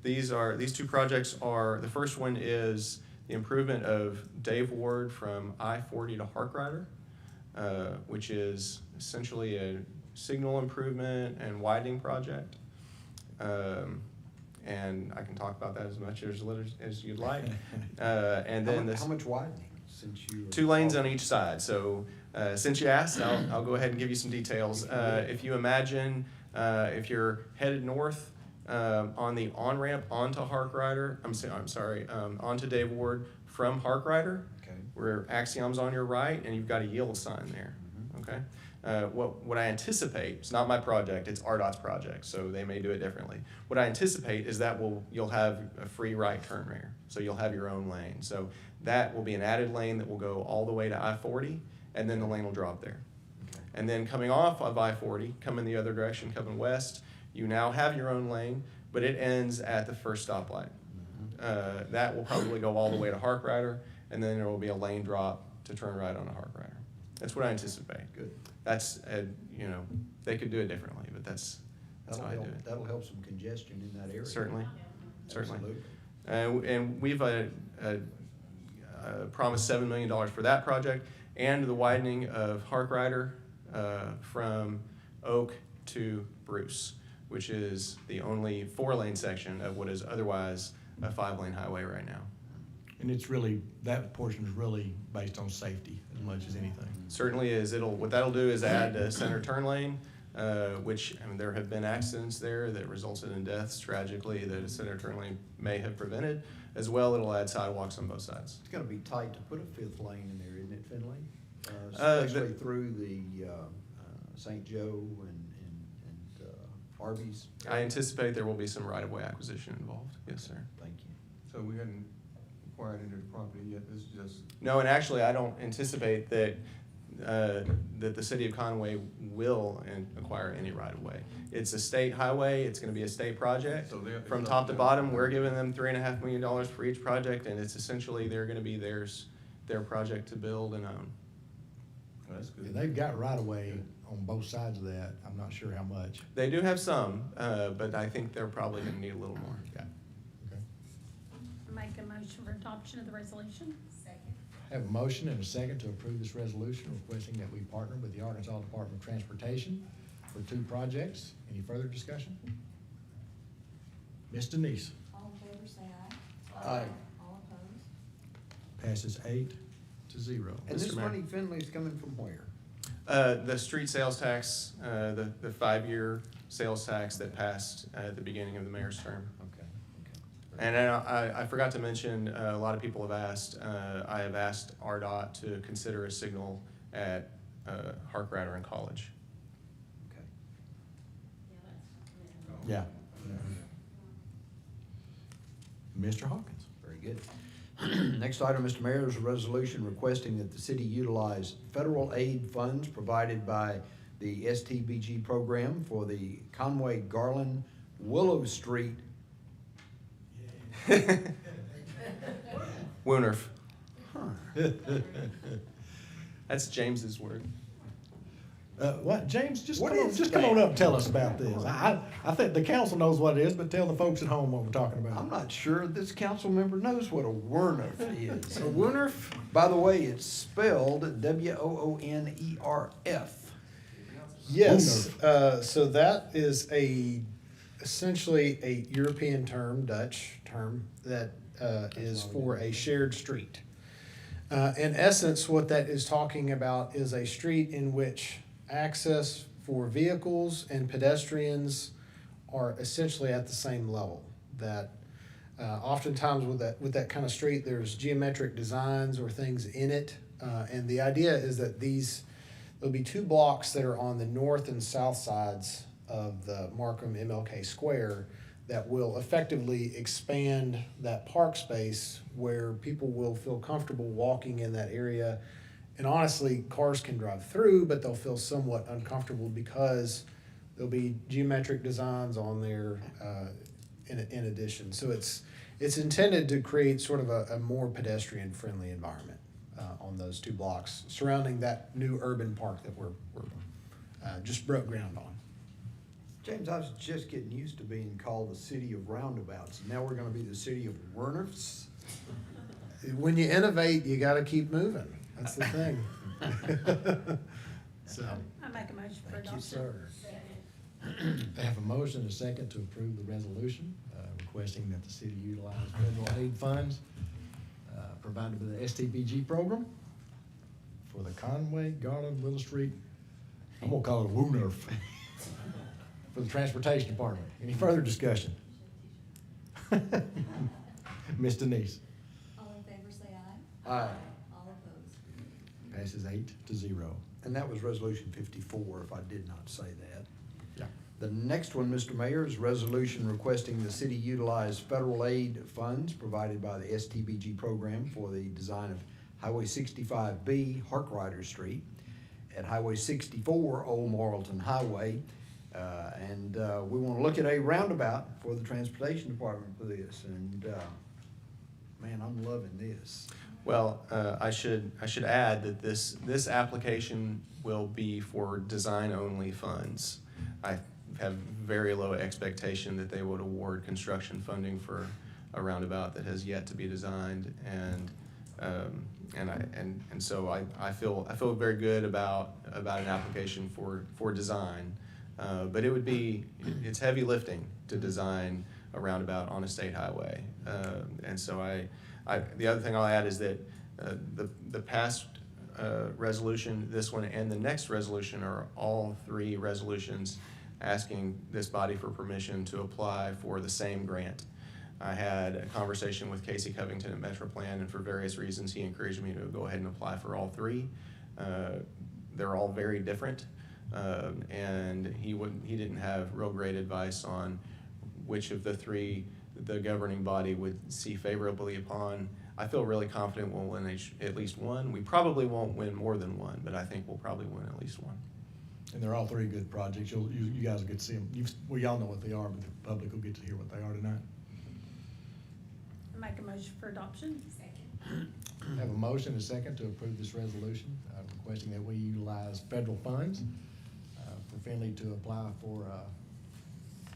[SPEAKER 15] These 2 projects are, the first one is the improvement of Dave Ward from I-40 to Harkrider, which is essentially a signal improvement and widening project. And I can talk about that as much as you'd like. And then
[SPEAKER 9] How much widening, since you?
[SPEAKER 15] 2 lanes on each side. So since you asked, I'll go ahead and give you some details. If you imagine, if you're headed north on the on-ramp onto Harkrider, onto Dave Ward from Harkrider,
[SPEAKER 9] Okay.
[SPEAKER 15] where Axiom's on your right, and you've got a yield sign there, okay? What I anticipate, it's not my project, it's RDOT's project, so they may do it differently. What I anticipate is that you'll have a free right turn there, so you'll have your own lane. So that will be an added lane that will go all the way to I-40, and then the lane will drop there.
[SPEAKER 9] Okay.
[SPEAKER 15] And then coming off of I-40, coming the other direction, coming west, you now have your own lane, but it ends at the first stoplight. that will probably go all the way to Harkrider, and then there will be a lane drop to turn right on a Harkrider. That's what I anticipate.
[SPEAKER 9] Good.
[SPEAKER 15] That's, you know, they could do it differently, but that's how I do it.
[SPEAKER 9] That'll help some congestion in that area.
[SPEAKER 15] Certainly, certainly.
[SPEAKER 9] Absolutely.
[SPEAKER 15] And we've promised $7 million for that project and the widening of Harkrider from Oak to Bruce, which is the only 4-lane section of what is otherwise a 5-lane highway right now.
[SPEAKER 1] And it's really, that portion is really based on safety as much as anything.
[SPEAKER 15] Certainly is. What that'll do is add a center turn lane, which, I mean, there have been accidents there that resulted in deaths tragically that a center turn lane may have prevented. As well, it'll add sidewalks on both sides.
[SPEAKER 9] It's gonna be tight to put a 5th lane in there, isn't it, Finley?
[SPEAKER 15] Uh,
[SPEAKER 9] Especially through the St. Joe and Arby's.
[SPEAKER 15] I anticipate there will be some right-of-way acquisition involved. Yes, sir.
[SPEAKER 9] Thank you.
[SPEAKER 6] So we hadn't acquired any of the property yet, this is just.
[SPEAKER 15] No, and actually, I don't anticipate that that the city of Conway will acquire any right-of-way. It's a state highway. It's going to be a state project.
[SPEAKER 6] So they're-
[SPEAKER 15] From top to bottom, we're giving them $3.5 million for each project, and it's essentially they're going to be their project to build and own.
[SPEAKER 6] That's good.
[SPEAKER 1] And they've got right of way on both sides of that. I'm not sure how much.
[SPEAKER 15] They do have some, but I think they're probably going to need a little more.
[SPEAKER 1] Okay. Okay.
[SPEAKER 7] Make a motion for adoption of the resolution.
[SPEAKER 13] Second.
[SPEAKER 1] Have a motion and a second to approve this resolution requesting that we partner with the Arkansas Department of Transportation for 2 projects. Any further discussion? Ms. Denise?
[SPEAKER 13] All in favor, say aye.
[SPEAKER 9] Aye.
[SPEAKER 13] All opposed?
[SPEAKER 1] Passes 8-0.
[SPEAKER 9] And this
[SPEAKER 15] Mr. Mayor.
[SPEAKER 9] money, Finley's coming from where?
[SPEAKER 15] The street sales tax, the 5-year sales tax that passed at the beginning of the mayor's term.
[SPEAKER 9] Okay.
[SPEAKER 15] And I forgot to mention, a lot of people have asked, I have asked RDOT to consider a signal at Harkrider and College.
[SPEAKER 9] Okay.
[SPEAKER 1] Yeah. Mr. Hawkins?
[SPEAKER 9] Very good. Next item, Mr. Mayor, is a resolution requesting that the city utilize federal aid funds provided by the STBG program for the Conway Garland Willow Street.
[SPEAKER 15] Woonerf. That's James's word.
[SPEAKER 1] What, James, just
[SPEAKER 9] What
[SPEAKER 1] come on,
[SPEAKER 9] is
[SPEAKER 1] just come on
[SPEAKER 9] that?
[SPEAKER 1] up and tell us about this. I think the council knows what it is, but tell the folks at home what we're talking about.
[SPEAKER 9] I'm not sure this council member knows what a Woonerf is.
[SPEAKER 1] A Woonerf?
[SPEAKER 9] By the way, it's spelled WOONERF.
[SPEAKER 17] Yes, so that is essentially a European term, Dutch term, that is for a shared street. In essence, what that is talking about is a street in which access for vehicles and pedestrians are essentially at the same level. That oftentimes with that kind of street, there's geometric designs or things in it, and the idea is that there'll be 2 blocks that are on the north and south sides of the Markham MLK Square that will effectively expand that park space where people will feel comfortable walking in that area. And honestly, cars can drive through, but they'll feel somewhat uncomfortable because there'll be geometric designs on there in addition. So it's intended to create sort of a more pedestrian-friendly environment on those 2 blocks surrounding that new urban park that we're just broke ground on.
[SPEAKER 9] James, I was just getting used to being called the city of roundabouts. Now we're gonna be the city of Werners.
[SPEAKER 17] When you innovate, you gotta keep moving. That's the thing. So,
[SPEAKER 7] I make a motion for
[SPEAKER 1] Thank you,
[SPEAKER 7] adoption.
[SPEAKER 1] sir. I have a motion and a second to approve the resolution requesting that the city utilize federal aid funds provided by the STBG program for the Conway, Garland, Willow Street, I'm gonna call it a Woonerf, for the Transportation Department. Any further discussion? Ms. Denise?
[SPEAKER 13] All in favor, say aye.
[SPEAKER 9] Aye.
[SPEAKER 13] All opposed?
[SPEAKER 1] Passes 8-0.
[SPEAKER 9] And that was resolution 54, if I did not say that.
[SPEAKER 1] Yeah.
[SPEAKER 9] The next one, Mr. Mayor, is resolution requesting the city utilize federal aid funds provided by the STBG program for the design of Highway 65B, Harkrider Street, at Highway 64, Old Morrilton Highway. And we want to look at a roundabout for the Transportation Department for this. And
[SPEAKER 17] Man, I'm loving this.
[SPEAKER 15] Well, I should add that this application will be for design-only funds. I have very low expectation that they would award construction funding for a roundabout that has yet to be designed, and so I feel very good about an application for design, but it's heavy lifting to design a roundabout on a state highway, and so the other thing I'll add is that the past resolution, this one, and the next resolution are all three resolutions asking this body for permission to apply for the same grant. I had a conversation with Casey Covington at MetroPlan, and for various reasons, he encouraged me to go ahead and apply for all three. They're all very different, and he didn't have real great advice on which of the three the governing body would see favorably upon. I feel really confident we'll win at least one. We probably won't win more than one, but I think we'll probably win at least one.
[SPEAKER 1] And they're all three good projects. You guys will get to see them. We all know what they are, but the public will get to hear what they are tonight.
[SPEAKER 7] Make a motion for adoption. Second.
[SPEAKER 1] Have a motion and a second to approve this resolution, requesting that we utilize federal funds for Finley to apply for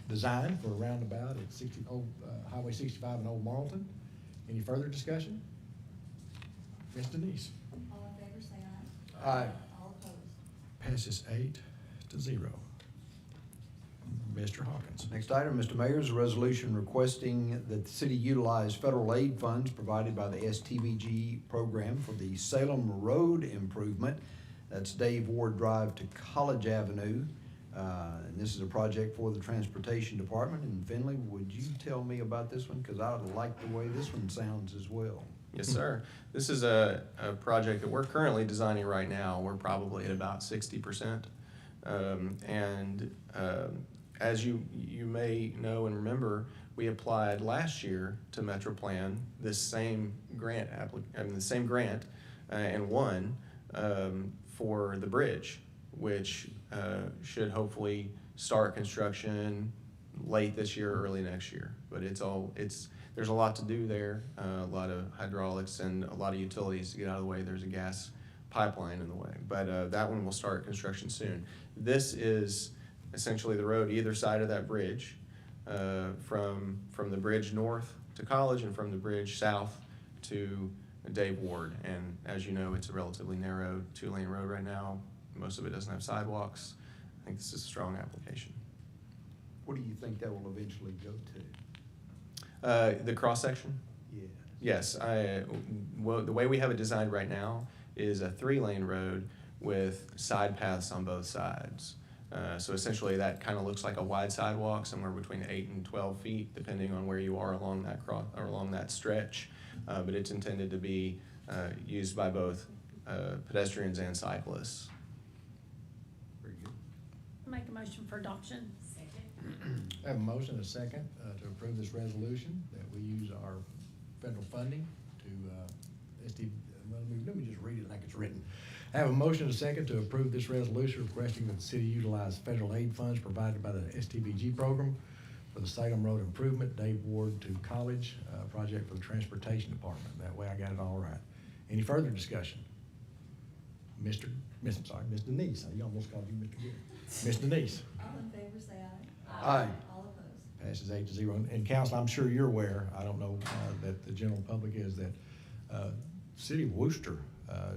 [SPEAKER 1] design for a roundabout at Highway 65 in Old Marlton. Any further discussion? Ms. Denise.
[SPEAKER 13] All in favor, say aye.
[SPEAKER 17] Aye.
[SPEAKER 13] All opposed.
[SPEAKER 1] Passes 8-0. Mr. Hawkins.
[SPEAKER 17] Next item, Mr. Mayor, is a resolution requesting that the city utilize federal aid funds provided by the STBG program for the Salem Road improvement. That's Dave Ward Drive to College Avenue. And this is a project for the Transportation Department in Finley. Would you tell me about this one? Because I like the way this one sounds as well.
[SPEAKER 15] Yes, sir. This is a project that we're currently designing right now. We're probably at about 60%. As you may know and remember, we applied last year to MetroPlan this same grant and won for the bridge, which should hopefully start construction late this year, early next year. But there's a lot to do there, a lot of hydraulics and a lot of utilities to get out of the way. There's a gas pipeline in the way, but that one will start construction soon. This is essentially the road either side of that bridge, from the bridge north to College and from the bridge south to Dave Ward. And as you know, it's a relatively narrow 2-lane road right now. Most of it doesn't have sidewalks. I think this is a strong application.
[SPEAKER 17] What do you think that will eventually go to?
[SPEAKER 15] The cross section?
[SPEAKER 17] Yeah.
[SPEAKER 15] Yes. The way we have it designed right now is a 3-lane road with side paths on both sides. So essentially that kind of looks like a wide sidewalk, somewhere between 8 and 12 feet, depending on where you are along that stretch. But it's intended to be used by both pedestrians and cyclists.
[SPEAKER 17] Very good.
[SPEAKER 7] Make a motion for adoption. Second.
[SPEAKER 1] I have a motion and a second to approve this resolution that we use our federal funding to let me just read it like it's written. I have a motion and a second to approve this resolution requesting that the city utilize federal aid funds provided by the STBG program for the Salem Road improvement, Dave Ward to College, project for the Transportation Department. That way I got it all right. Any further discussion? Ms. Denise. You almost called you Mr. Gary. Ms. Denise.
[SPEAKER 13] All in favor, say aye.
[SPEAKER 17] Aye.
[SPEAKER 13] All opposed.
[SPEAKER 1] Passes 8-0. And council, I'm sure you're aware, I don't know that the general public is, that City of Worcester,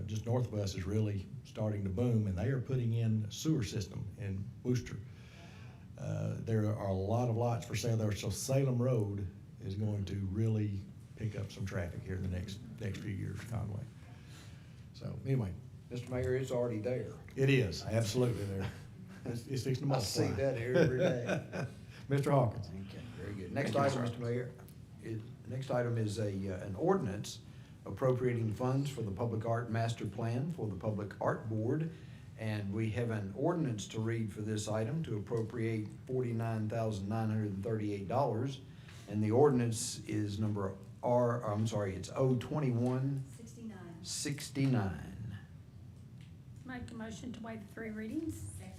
[SPEAKER 1] just north of us, is really starting to boom, and they are putting in a sewer system in Worcester. There are a lot of lots for sale there, so Salem Road is going to really pick up some traffic here in the next few years, Conway. So anyway.
[SPEAKER 17] Mr. Mayor, it's already there.
[SPEAKER 1] It is, absolutely there. It's fixing to
[SPEAKER 17] I
[SPEAKER 1] multiply.
[SPEAKER 17] see that every day.
[SPEAKER 1] Mr. Hawkins.
[SPEAKER 17] Okay, very good. Next item, Mr. Mayor, next item is an ordinance appropriating funds for the Public Art Master Plan for the Public Art Board. And we have an ordinance to read for this item to appropriate $49,938. And the ordinance is number it's 02169.
[SPEAKER 7] Make a motion to waive the 3 readings. Second.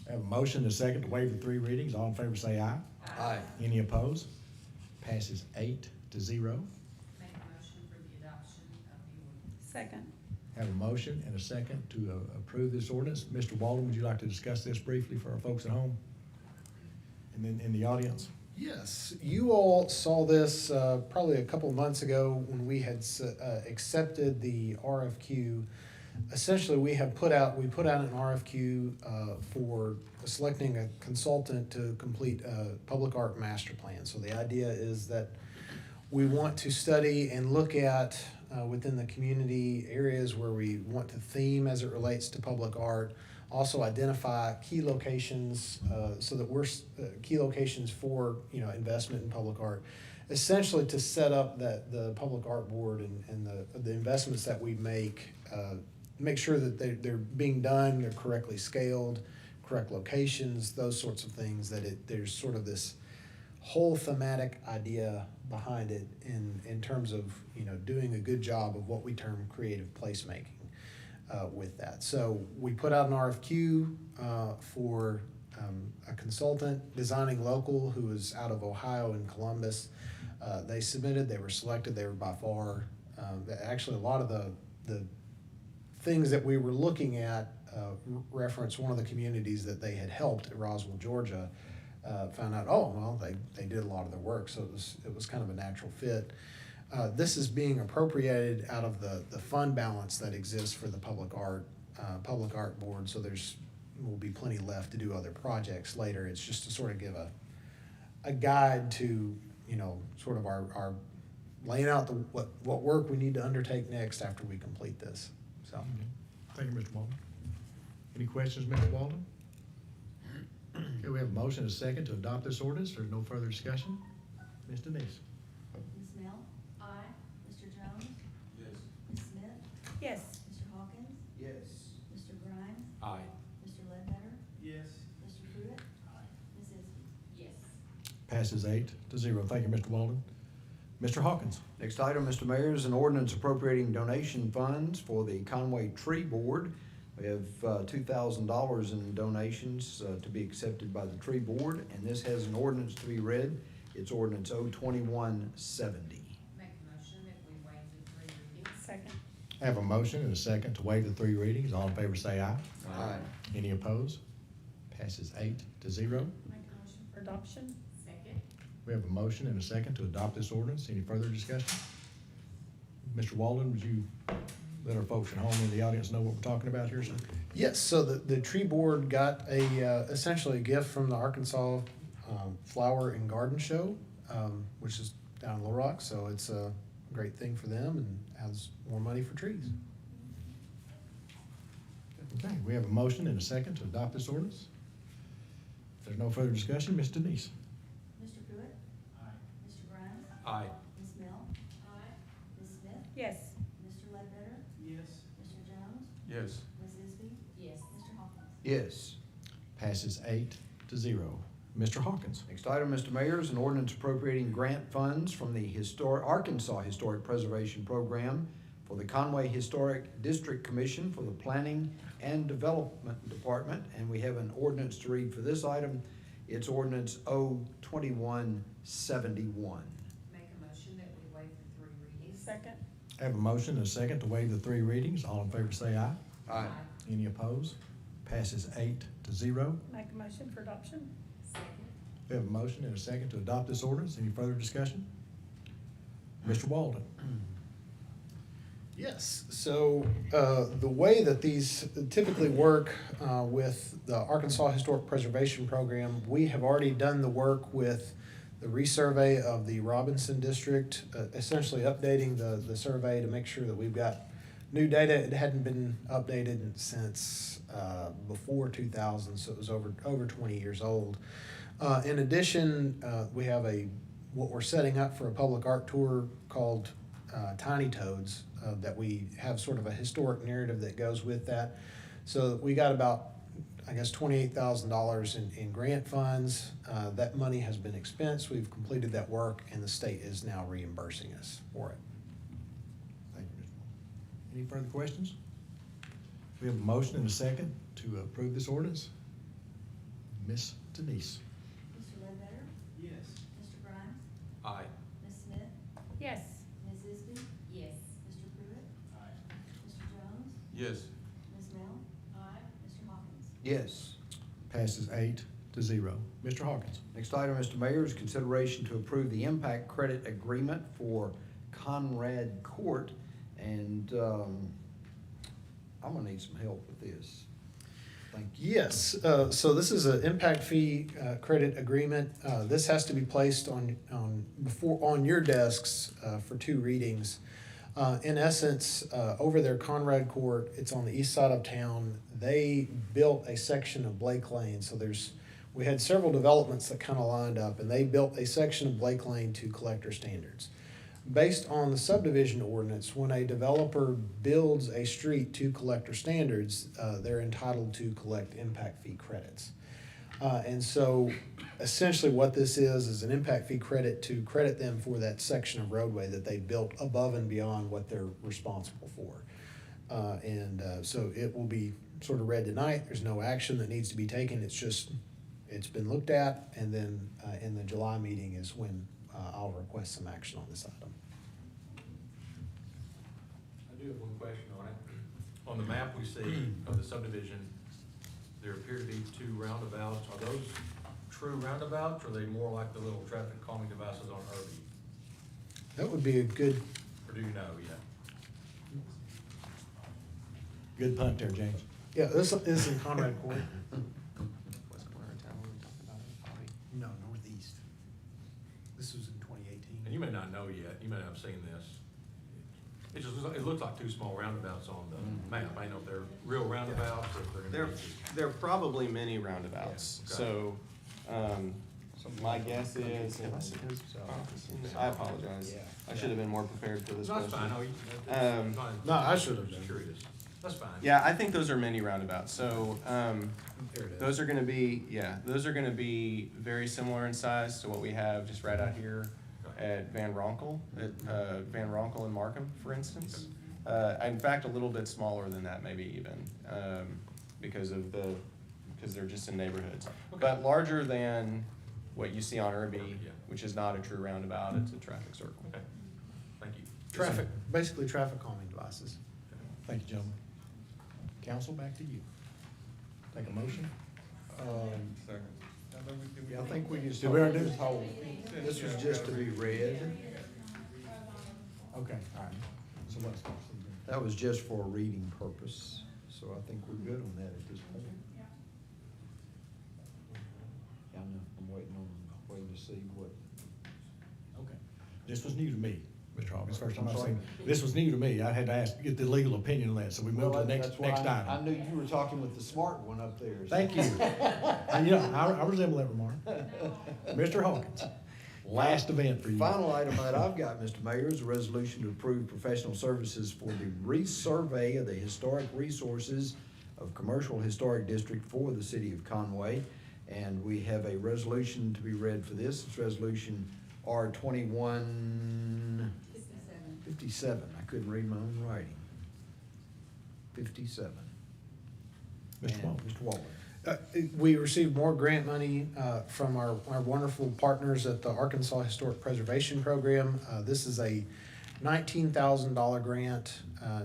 [SPEAKER 1] I have a motion and a second to waive the 3 readings. All in favor say aye.
[SPEAKER 17] Aye.
[SPEAKER 1] Any opposed? Passes 8-0.
[SPEAKER 11] Make a motion
[SPEAKER 7] Second.
[SPEAKER 1] Have a motion and a second to approve this ordinance. Mr. Walden, would you like to discuss this briefly for our folks at home? And then in the audience?
[SPEAKER 17] Yes, you all saw this probably a couple of months ago when we had accepted the RFQ. Essentially, we put out an RFQ for selecting a consultant to complete a public art master plan. So the idea is that we want to study and look at within the community areas where we want to theme as it relates to public art. Also identify key locations so that we're key locations for investment in public art. Essentially, to set up the public art board and the investments that we make sure that they're being done, they're correctly scaled, correct locations, those sorts of things. There's sort of this whole thematic idea behind it in terms of doing a good job of what we term creative placemaking. With that. So we put out an RFQ for a consultant, Designing Local, who is out of Ohio and Columbus. They submitted, they were selected, they were by far, actually a lot of the things that we were looking at reference one of the communities that they had helped at Roswell, Georgia. Found out, they did a lot of their work, so it was kind of a natural fit. This is being appropriated out of the fund balance that exists for the public art board. So will be plenty left to do other projects later. It's just to sort of give a guide to sort of our laying out what work we need to undertake next after we complete this. So,
[SPEAKER 1] Thank you, Mr. Walden. Any questions, Mr. Walden? Okay, we have a motion and a second to adopt this ordinance. There's no further discussion. Ms. Denise.
[SPEAKER 13] Ms. Mel? Aye. Mr. Jones?
[SPEAKER 6] Yes.
[SPEAKER 13] Ms. Smith?
[SPEAKER 7] Yes.
[SPEAKER 13] Mr. Hawkins?
[SPEAKER 9] Yes.
[SPEAKER 13] Mr. Grimes?
[SPEAKER 2] Aye.
[SPEAKER 13] Mr. Ledbetter?
[SPEAKER 9] Yes.
[SPEAKER 13] Mr. Pruitt? Ms. Isby?
[SPEAKER 11] Yes.
[SPEAKER 1] Passes 8-0. Thank you, Mr. Walden. Mr. Hawkins.
[SPEAKER 18] Next item, Mr. Mayor, is an ordinance appropriating donation funds for the Conway Tree Board. We have $2,000 in donations to be accepted by the tree board, and this has an ordinance to be read. It's ordinance 02170.
[SPEAKER 11] Make a motion that we waive the 3 readings.
[SPEAKER 7] Second.
[SPEAKER 1] I have a motion and a second to waive the 3 readings. All in favor say aye.
[SPEAKER 18] Aye.
[SPEAKER 1] Any opposed? Passes 8-0.
[SPEAKER 7] Make a motion for adoption.
[SPEAKER 11] Second.
[SPEAKER 1] We have a motion and a second to adopt this ordinance. Any further discussion? Mr. Walden, would you let our folks at home in the audience know what we're talking about here, sir?
[SPEAKER 17] yes, so the tree board got essentially a gift from the Arkansas Flower and Garden Show, which is down in Little Rock. So it's a great thing for them and has more money for trees.
[SPEAKER 1] Okay, we have a motion and a second to adopt this ordinance. If there's no further discussion, Ms. Denise.
[SPEAKER 13] Mr. Pruitt?
[SPEAKER 9] Aye.
[SPEAKER 13] Mr. Grimes?
[SPEAKER 2] Aye.
[SPEAKER 13] Ms. Mel?
[SPEAKER 11] Aye.
[SPEAKER 13] Ms. Smith?
[SPEAKER 7] Yes.
[SPEAKER 13] Mr. Ledbetter?
[SPEAKER 9] Yes.
[SPEAKER 13] Mr. Jones?
[SPEAKER 6] Yes.
[SPEAKER 13] Ms. Isby?
[SPEAKER 11] Yes.
[SPEAKER 13] Mr. Hawkins?
[SPEAKER 18] Yes.
[SPEAKER 1] Passes 8-0. Mr. Hawkins.
[SPEAKER 18] Next item, Mr. Mayor, is an ordinance appropriating grant funds from the Arkansas Historic Preservation Program for the Conway Historic District Commission for the Planning and Development Department. And we have an ordinance to read for this item. It's ordinance 02171.
[SPEAKER 11] Make a motion that we waive the 3 readings.
[SPEAKER 7] Second.
[SPEAKER 1] I have a motion and a second to waive the 3 readings. All in favor say aye.
[SPEAKER 18] Aye.
[SPEAKER 1] Any opposed? Passes 8-0.
[SPEAKER 7] Make a motion for adoption.
[SPEAKER 11] Second.
[SPEAKER 1] We have a motion and a second to adopt this ordinance. Any further discussion? Mr. Walden.
[SPEAKER 17] Yes, so the way that these typically work with the Arkansas Historic Preservation Program, we have already done the work with the resurvey of the Robinson District, essentially updating the survey to make sure that we've got new data. It hadn't been updated since before 2000, so it was over 20 years old. In addition, we have what we're setting up for a public art tour called Tiny Toads, that we have sort of a historic narrative that goes with that. So we got about, I guess, $28,000 in grant funds. That money has been expensed. We've completed that work, and the state is now reimbursing us for it.
[SPEAKER 1] Thank you, Mr. Walden. Any further questions? We have a motion and a second to approve this ordinance. Ms. Denise.
[SPEAKER 13] Mr. Ledbetter?
[SPEAKER 9] Yes.
[SPEAKER 13] Mr. Grimes?
[SPEAKER 2] Aye.
[SPEAKER 13] Ms. Smith?
[SPEAKER 7] Yes.
[SPEAKER 13] Ms. Isby?
[SPEAKER 11] Yes.
[SPEAKER 13] Mr. Pruitt?
[SPEAKER 9] Aye.
[SPEAKER 6] Yes.
[SPEAKER 13] Ms. Mel? Aye. Mr. Hawkins?
[SPEAKER 18] Yes.
[SPEAKER 1] Passes 8-0. Mr. Hawkins.
[SPEAKER 18] Next item, Mr. Mayor, is consideration to approve the impact credit agreement for Conrad Court. And I'm gonna need some help with this. Thank you.
[SPEAKER 17] Yes, so this is an impact fee credit agreement. This has to be placed on your desks for 2 readings. In essence, over there, Conrad Court, it's on the east side of town. They built a section of Blake Lane, so we had several developments that kind of lined up, and they built a section of Blake Lane to collector standards. Based on the subdivision ordinance, when a developer builds a street to collector standards, they're entitled to collect impact fee credits. And so essentially what this is an impact fee credit to credit them for that section of roadway that they built above and beyond what they're responsible for. So it will be sort of read tonight. There's no action that needs to be taken. It's been looked at, and then in the July meeting is when I'll request some action on this item.
[SPEAKER 2] I do have one question on it. On the map we see of the subdivision, there appear to be 2 roundabouts. Are those true roundabouts, or are they more like the little traffic calming devices on Irby?
[SPEAKER 17] That would be a good,
[SPEAKER 2] Or do you know yet?
[SPEAKER 1] Good punt there, James.
[SPEAKER 17] yeah, this is in Conrad Court.
[SPEAKER 15] West corner of town, we talked about it, probably.
[SPEAKER 17] No, northeast. This was in 2018.
[SPEAKER 2] And you may not know yet, you may not have seen this. It looks like 2 small roundabouts on the map. I don't know if they're real roundabouts or if they're gonna
[SPEAKER 15] They're,
[SPEAKER 2] be just.
[SPEAKER 15] they're probably mini roundabouts,
[SPEAKER 2] Yeah, okay.
[SPEAKER 15] so, my guess is, I apologize. I should have been more prepared for this
[SPEAKER 2] No,
[SPEAKER 15] question.
[SPEAKER 2] that's fine. No,
[SPEAKER 15] Um,
[SPEAKER 2] fine.
[SPEAKER 17] No, I should have
[SPEAKER 2] Just
[SPEAKER 17] been.
[SPEAKER 2] curious. That's fine.
[SPEAKER 15] Yeah, I think those are mini roundabouts, so,
[SPEAKER 2] There it is.
[SPEAKER 15] those are gonna be very similar in size to what we have just right out here at Van Ronkel, Van Ronkel and Markham, for instance. In fact, a little bit smaller than that, maybe even, because they're just in neighborhoods. But larger than what you see on Irby,
[SPEAKER 2] Yeah.
[SPEAKER 15] which is not a true roundabout, it's a traffic circle.
[SPEAKER 2] Okay, thank you.
[SPEAKER 17] Basically traffic calming devices.
[SPEAKER 1] Thank you, gentlemen. Council, back to you. Take a motion.
[SPEAKER 6] Second.
[SPEAKER 18] Yeah, I think we just.
[SPEAKER 1] Did we already do
[SPEAKER 18] hold-
[SPEAKER 1] this?
[SPEAKER 18] This was just to be read.
[SPEAKER 1] Okay, all right. So what's?
[SPEAKER 18] That was just for a reading purpose, so I think we're good on that at this point. Yeah, I know, I'm waiting to see what.
[SPEAKER 1] Okay. This was new to me, Mr. Hawkins, first time
[SPEAKER 18] I'm
[SPEAKER 1] I've
[SPEAKER 18] sorry?
[SPEAKER 1] seen. This was new to me. I had to get the legal opinion on that, so we moved to the next
[SPEAKER 18] That's why I
[SPEAKER 1] item.
[SPEAKER 18] knew you were talking with the smart one up there. so-
[SPEAKER 1] Thank you. And you know, I resemble that remark. Mr. Hawkins, last event for you.
[SPEAKER 18] Final item that I've got, Mr. Mayor, is a resolution to approve professional services for the resurvey of the historic resources of Commercial Historic District for the city of Conway. And we have a resolution to be read for this. It's Resolution R 2157. I couldn't read my own writing. 57.
[SPEAKER 1] Mr.
[SPEAKER 18] And
[SPEAKER 1] Walton.
[SPEAKER 18] Mr. Walton.
[SPEAKER 17] We received more grant money from our wonderful partners at the Arkansas Historic Preservation Program. This is a $19,000 grant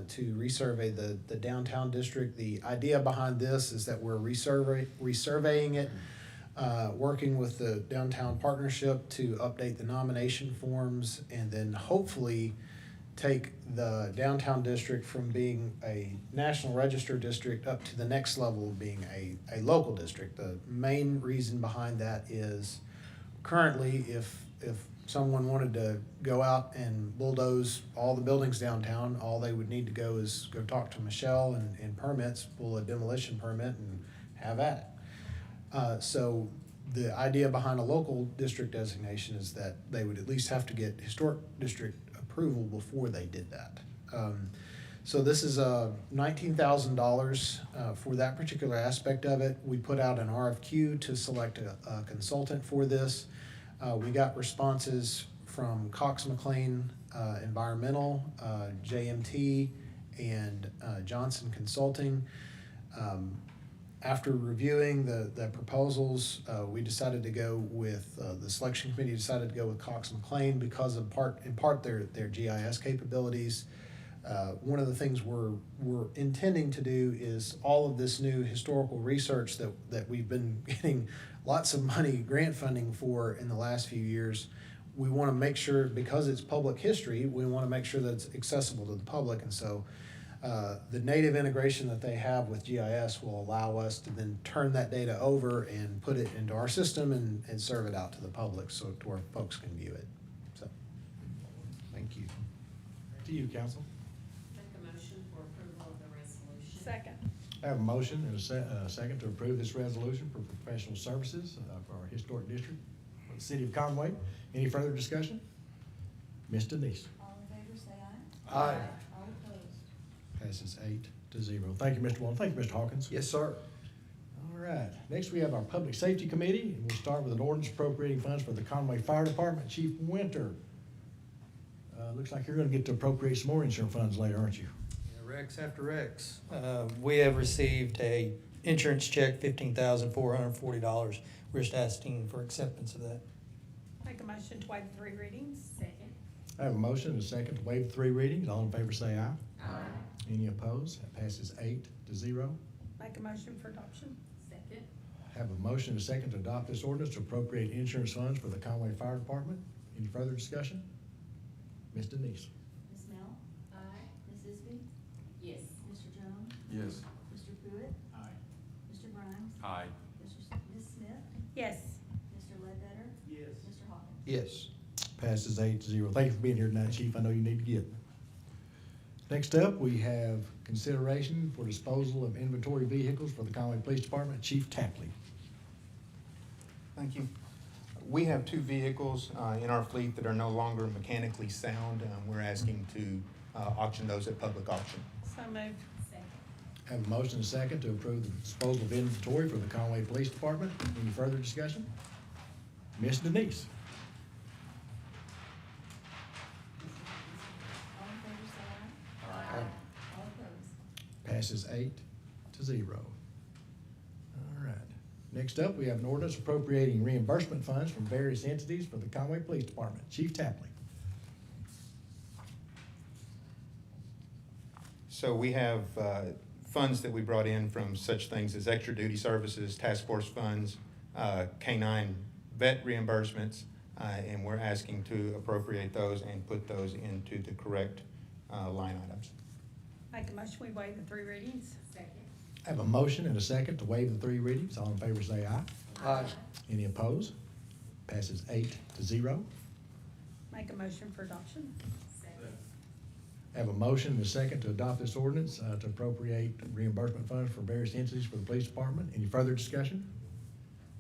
[SPEAKER 17] to resurvey the downtown district. The idea behind this is that we're resurveying it, working with the downtown partnership to update the nomination forms, and then hopefully take the downtown district from being a National Register district up to the next level of being a local district. The main reason behind that is currently if someone wanted to go out and bulldoze all the buildings downtown, all they would need to go is go talk to Michelle and permits, pull a demolition permit and have at it. So the idea behind a local district designation is that they would at least have to get historic district approval before they did that. So this is $19,000 for that particular aspect of it. We put out an RFQ to select a consultant for this. We got responses from Cox McLean Environmental, JMT, and Johnson Consulting. After reviewing the proposals, we decided to go with, the selection committee decided to go with Cox McLean because of in part their GIS capabilities. One of the things we're intending to do is all of this new historical research that we've been getting lots of money, grant funding for in the last few years. We want to make sure, because it's public history, we want to make sure that it's accessible to the public. And so the native integration that they have with GIS will allow us to then turn that data over and put it into our system and serve it out to the public so to where folks can view it. So, thank you.
[SPEAKER 1] Back to you, council.
[SPEAKER 11] Make a motion for approval of the resolution.
[SPEAKER 7] Second.
[SPEAKER 1] I have a motion and a second to approve this resolution for professional services for our historic district for the city of Conway. Any further discussion? Ms. Denise.
[SPEAKER 13] All in favor, say aye.
[SPEAKER 18] Aye.
[SPEAKER 13] All opposed.
[SPEAKER 1] Passes 8-0. Thank you, Mr. Wallen. Thank you, Mr. Hawkins.
[SPEAKER 18] Yes, sir.
[SPEAKER 1] All right. Next, we have our Public Safety Committee, and we'll start with an ordinance appropriating funds for the Conway Fire Department. Chief Winter, looks like you're gonna get to appropriate some more insurance funds later, aren't you?
[SPEAKER 12] Rex after Rex. We have received a insurance check, $15,440. We're just asking for acceptance of that.
[SPEAKER 7] Make a motion to waive 3 readings.
[SPEAKER 11] Second.
[SPEAKER 1] I have a motion and a second to waive 3 readings. All in favor say aye.
[SPEAKER 11] Aye.
[SPEAKER 1] Any opposed? That passes 8-0.
[SPEAKER 7] Make a motion for adoption.
[SPEAKER 11] Second.
[SPEAKER 1] I have a motion and a second to adopt this ordinance to appropriate insurance funds for the Conway Fire Department. Any further discussion? Ms. Denise.
[SPEAKER 13] Ms. Mel?
[SPEAKER 11] Aye.
[SPEAKER 13] Ms. Isby?
[SPEAKER 11] Yes.
[SPEAKER 13] Mr. Jones?
[SPEAKER 6] Yes.
[SPEAKER 13] Mr. Pruitt?
[SPEAKER 8] Aye.
[SPEAKER 13] Mr. Grimes?
[SPEAKER 2] Aye.
[SPEAKER 13] Ms. Smith?
[SPEAKER 7] Yes.
[SPEAKER 13] Mr. Ledbetter?
[SPEAKER 8] Yes.
[SPEAKER 13] Mr. Hawkins?
[SPEAKER 18] Yes.
[SPEAKER 1] Passes 8-0. Thank you for being here tonight, Chief. I know you need to get. Next up, we have consideration for disposal of inventory vehicles for the Conway Police Department. Chief Tapley.
[SPEAKER 10] Thank you. We have 2 vehicles in our fleet that are no longer mechanically sound. We're asking to auction those at public auction.
[SPEAKER 7] So moved.
[SPEAKER 11] Second.
[SPEAKER 1] I have a motion and a second to approve the disposal of inventory for the Conway Police Department. Any further discussion? Ms. Denise.
[SPEAKER 13] All in favor, say aye.
[SPEAKER 11] Aye.
[SPEAKER 13] All opposed.
[SPEAKER 1] Passes 8-0. All right. Next up, we have an ordinance appropriating reimbursement funds from various entities for the Conway Police Department. Chief Tapley.
[SPEAKER 10] So we have funds that we brought in from such things as extra duty services, task force funds, K-9 vet reimbursements, and we're asking to appropriate those and put those into the correct line items.
[SPEAKER 7] Make a motion, we waive the 3 readings.
[SPEAKER 11] Second.
[SPEAKER 1] I have a motion and a second to waive the 3 readings. All in favor say aye.
[SPEAKER 18] Aye.
[SPEAKER 1] Any opposed? Passes 8-0.
[SPEAKER 7] Make a motion for adoption.
[SPEAKER 11] Second.
[SPEAKER 1] I have a motion and a second to adopt this ordinance to appropriate reimbursement funds for various entities for the police department. Any further discussion?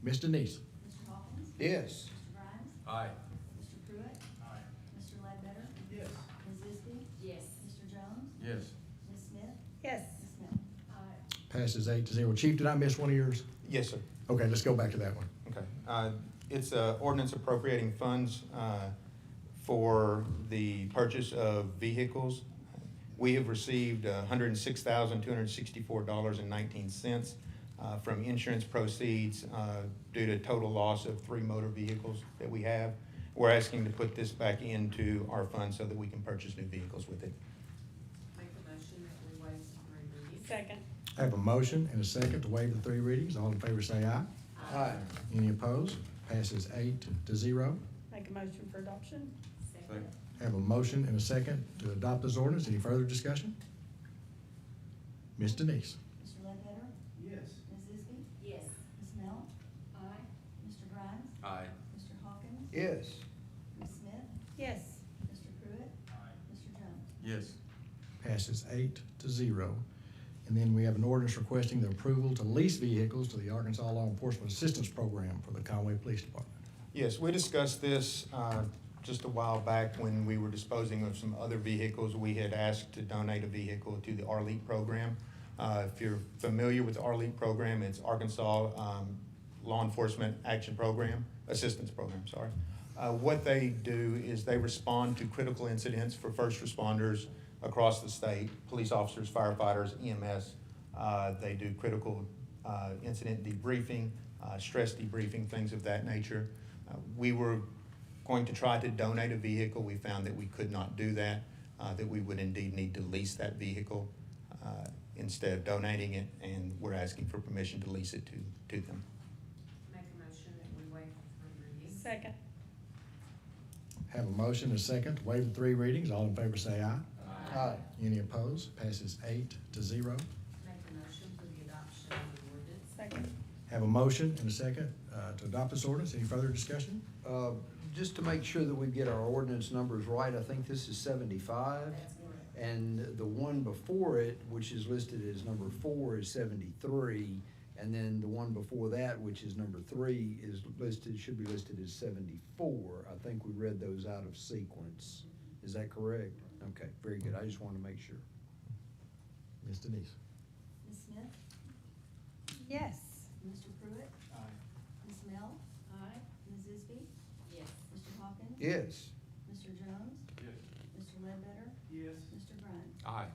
[SPEAKER 1] Ms. Denise.
[SPEAKER 13] Mr. Hawkins?
[SPEAKER 18] Yes.
[SPEAKER 13] Mr. Grimes?
[SPEAKER 2] Aye.
[SPEAKER 13] Mr. Pruitt?
[SPEAKER 8] Aye.
[SPEAKER 13] Mr. Ledbetter?
[SPEAKER 8] Yes.
[SPEAKER 13] Ms. Isby?
[SPEAKER 11] Yes.
[SPEAKER 13] Mr. Jones?
[SPEAKER 6] Yes.
[SPEAKER 13] Ms. Smith?
[SPEAKER 7] Yes.
[SPEAKER 13] Ms. Mel?
[SPEAKER 11] Aye.
[SPEAKER 1] Passes 8-0. Chief, did I miss one of yours?
[SPEAKER 10] Yes, sir.
[SPEAKER 1] Okay, let's go back to that one.
[SPEAKER 10] Okay. It's an ordinance appropriating funds for the purchase of vehicles. We have received $106,264.19 from insurance proceeds due to total loss of 3 motor vehicles that we have. We're asking to put this back into our fund so that we can purchase new vehicles with it.
[SPEAKER 11] Make a motion that we waive the 3 readings.
[SPEAKER 7] Second.
[SPEAKER 1] I have a motion and a second to waive the 3 readings. All in favor say aye.
[SPEAKER 18] Aye.
[SPEAKER 1] Any opposed? Passes 8-0.
[SPEAKER 7] Make a motion for adoption.
[SPEAKER 11] Second.
[SPEAKER 1] I have a motion and a second to adopt this ordinance. Any further discussion? Ms. Denise.
[SPEAKER 13] Mr. Ledbetter?
[SPEAKER 8] Yes.
[SPEAKER 13] Ms. Isby?
[SPEAKER 11] Yes.
[SPEAKER 13] Ms. Mel?
[SPEAKER 11] Aye.
[SPEAKER 13] Mr. Grimes?
[SPEAKER 2] Aye.
[SPEAKER 13] Mr. Hawkins?
[SPEAKER 18] Yes.
[SPEAKER 13] Ms. Smith?
[SPEAKER 7] Yes.
[SPEAKER 13] Mr. Pruitt?
[SPEAKER 8] Aye.
[SPEAKER 13] Mr. Jones?
[SPEAKER 6] Yes.
[SPEAKER 1] Passes 8-0. And then we have an ordinance requesting the approval to lease vehicles to the Arkansas Law Enforcement Assistance Program for the Conway Police Department.
[SPEAKER 10] Yes, we discussed this just a while back when we were disposing of some other vehicles. We had asked to donate a vehicle to the RLEAP program. If you're familiar with the RLEAP program, it's Arkansas Law Enforcement Action Program, Assistance Program, sorry. What they do is they respond to critical incidents for first responders across the state, police officers, firefighters, EMS. They do critical incident debriefing, stress debriefing, things of that nature. We were going to try to donate a vehicle. We found that we could not do that. that we would indeed need to lease that vehicle instead of donating it, and we're asking for permission to lease it to them.
[SPEAKER 11] Make a motion that we waive the 3 readings.
[SPEAKER 7] Second.
[SPEAKER 1] Have a motion and a second to waive the 3 readings. All in favor say aye.
[SPEAKER 18] Aye.
[SPEAKER 1] Any opposed? Passes 8-0.
[SPEAKER 11] Make a motion for the adoption of the ordinance.
[SPEAKER 7] Second.
[SPEAKER 1] Have a motion and a second to adopt this ordinance. Any further discussion?
[SPEAKER 18] Just to make sure that we get our ordinance numbers right, I think this is 75.
[SPEAKER 11] That's correct.
[SPEAKER 18] And the one before it, which is listed as number 4, is 73. And then the one before that, which is number 3, is listed, should be listed as 74. I think we read those out of sequence. Is that correct? Okay, very good. I just wanted to make sure.
[SPEAKER 1] Ms. Denise?
[SPEAKER 13] Ms. Smith?
[SPEAKER 7] Yes.
[SPEAKER 13] Mr. Pruitt?
[SPEAKER 4] Aye.
[SPEAKER 13] Ms. Mel?
[SPEAKER 3] Aye.
[SPEAKER 13] Ms. Isby?
[SPEAKER 11] Yes.
[SPEAKER 13] Mr. Hawkins?
[SPEAKER 18] Yes.
[SPEAKER 13] Mr. Jones?
[SPEAKER 8] Yes.
[SPEAKER 13] Mr. Ledbetter?
[SPEAKER 8] Yes.
[SPEAKER 13] Mr. Grimes?
[SPEAKER 2] Aye.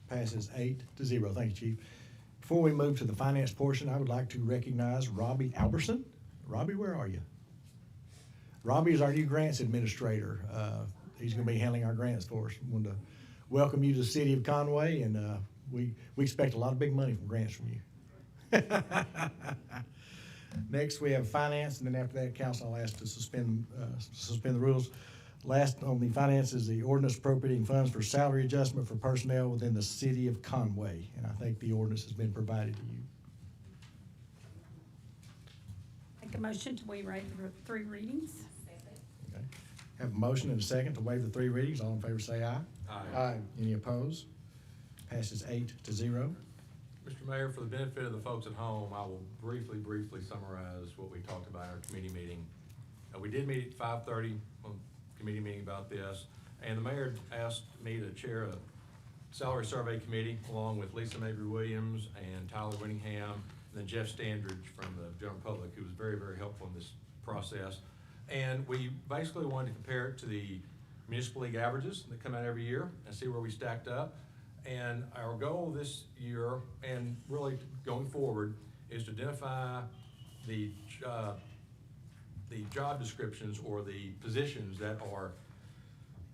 [SPEAKER 1] Passes 8-0. Thank you, Chief. Before we move to the finance portion, I would like to recognize Robbie Alberson. Robbie, where are you? Robbie is our new grants administrator. He's going to be handling our grants for us. I wanted to welcome you to the city of Conway, and we expect a lot of big money from grants from you. Next, we have finance, and then after that, council, I'll ask to suspend the rules. Last on the finance is the ordinance appropriating funds for salary adjustment for personnel within the city of Conway, and I think the ordinance has been provided to you.
[SPEAKER 7] Make a motion to waive the 3 readings.
[SPEAKER 1] Okay. Have a motion and a second to waive the 3 readings. All in favor say aye.
[SPEAKER 18] Aye.
[SPEAKER 1] Any opposed? Passes 8-0.
[SPEAKER 2] Mr. Mayor, for the benefit of the folks at home, I will briefly summarize what we talked about in our committee meeting. We did meet at 5:30 on committee meeting about this, and the mayor asked me to chair a salary survey committee along with Lisa Mabry Williams and Tyler Winningham, and then Jeff Standridge from the general public, who was very helpful in this process. And we basically wanted to compare it to the municipal league averages that come out every year and see where we stacked up. And our goal this year, and really going forward, is to identify the job descriptions or the positions that are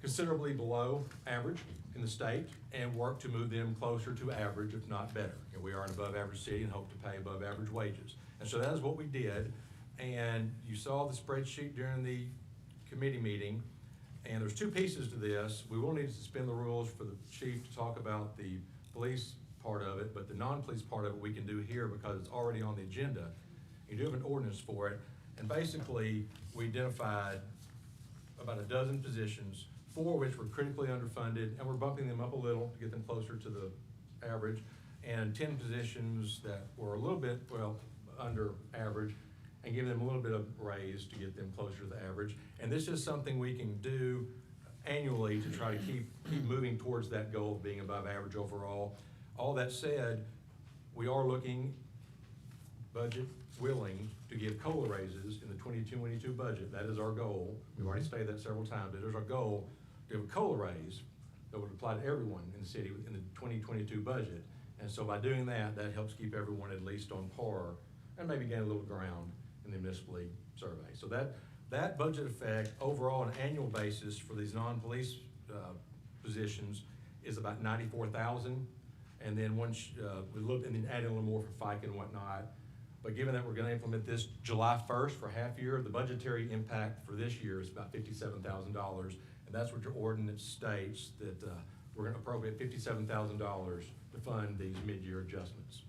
[SPEAKER 2] considerably below average in the state and work to move them closer to average, if not better. And we are an above average city and hope to pay above average wages. And so that is what we did. And you saw the spreadsheet during the committee meeting. And there's 2 pieces to this. We will need to suspend the rules for the chief to talk about the police part of it, but the non-police part of it we can do here because it's already on the agenda. You do have an ordinance for it. And basically, we identified about a dozen positions, 4 of which were critically underfunded, and we're bumping them up a little to get them closer to the average, and 10 positions that were a little bit, under average, and give them a little bit of raise to get them closer to the average. And this is something we can do annually to try to keep moving towards that goal of being above average overall. All that said, we are looking budget willing to give COLA raises in the 22 budget. That is our goal. We've already stated that several times. It is our goal to have a COLA raise that would apply to everyone in the city in the 2022 budget. And so by doing that, that helps keep everyone at least on par and maybe gain a little ground in the municipal league survey. So that budget effect overall on an annual basis for these non-police positions is about $94,000. And then once we look and then add in a little more for FICA and whatnot. But given that we're going to implement this July 1st for half year, the budgetary impact for this year is about $57,000. And that's what your ordinance states, that we're going to appropriate $57,000 to fund these mid-year adjustments.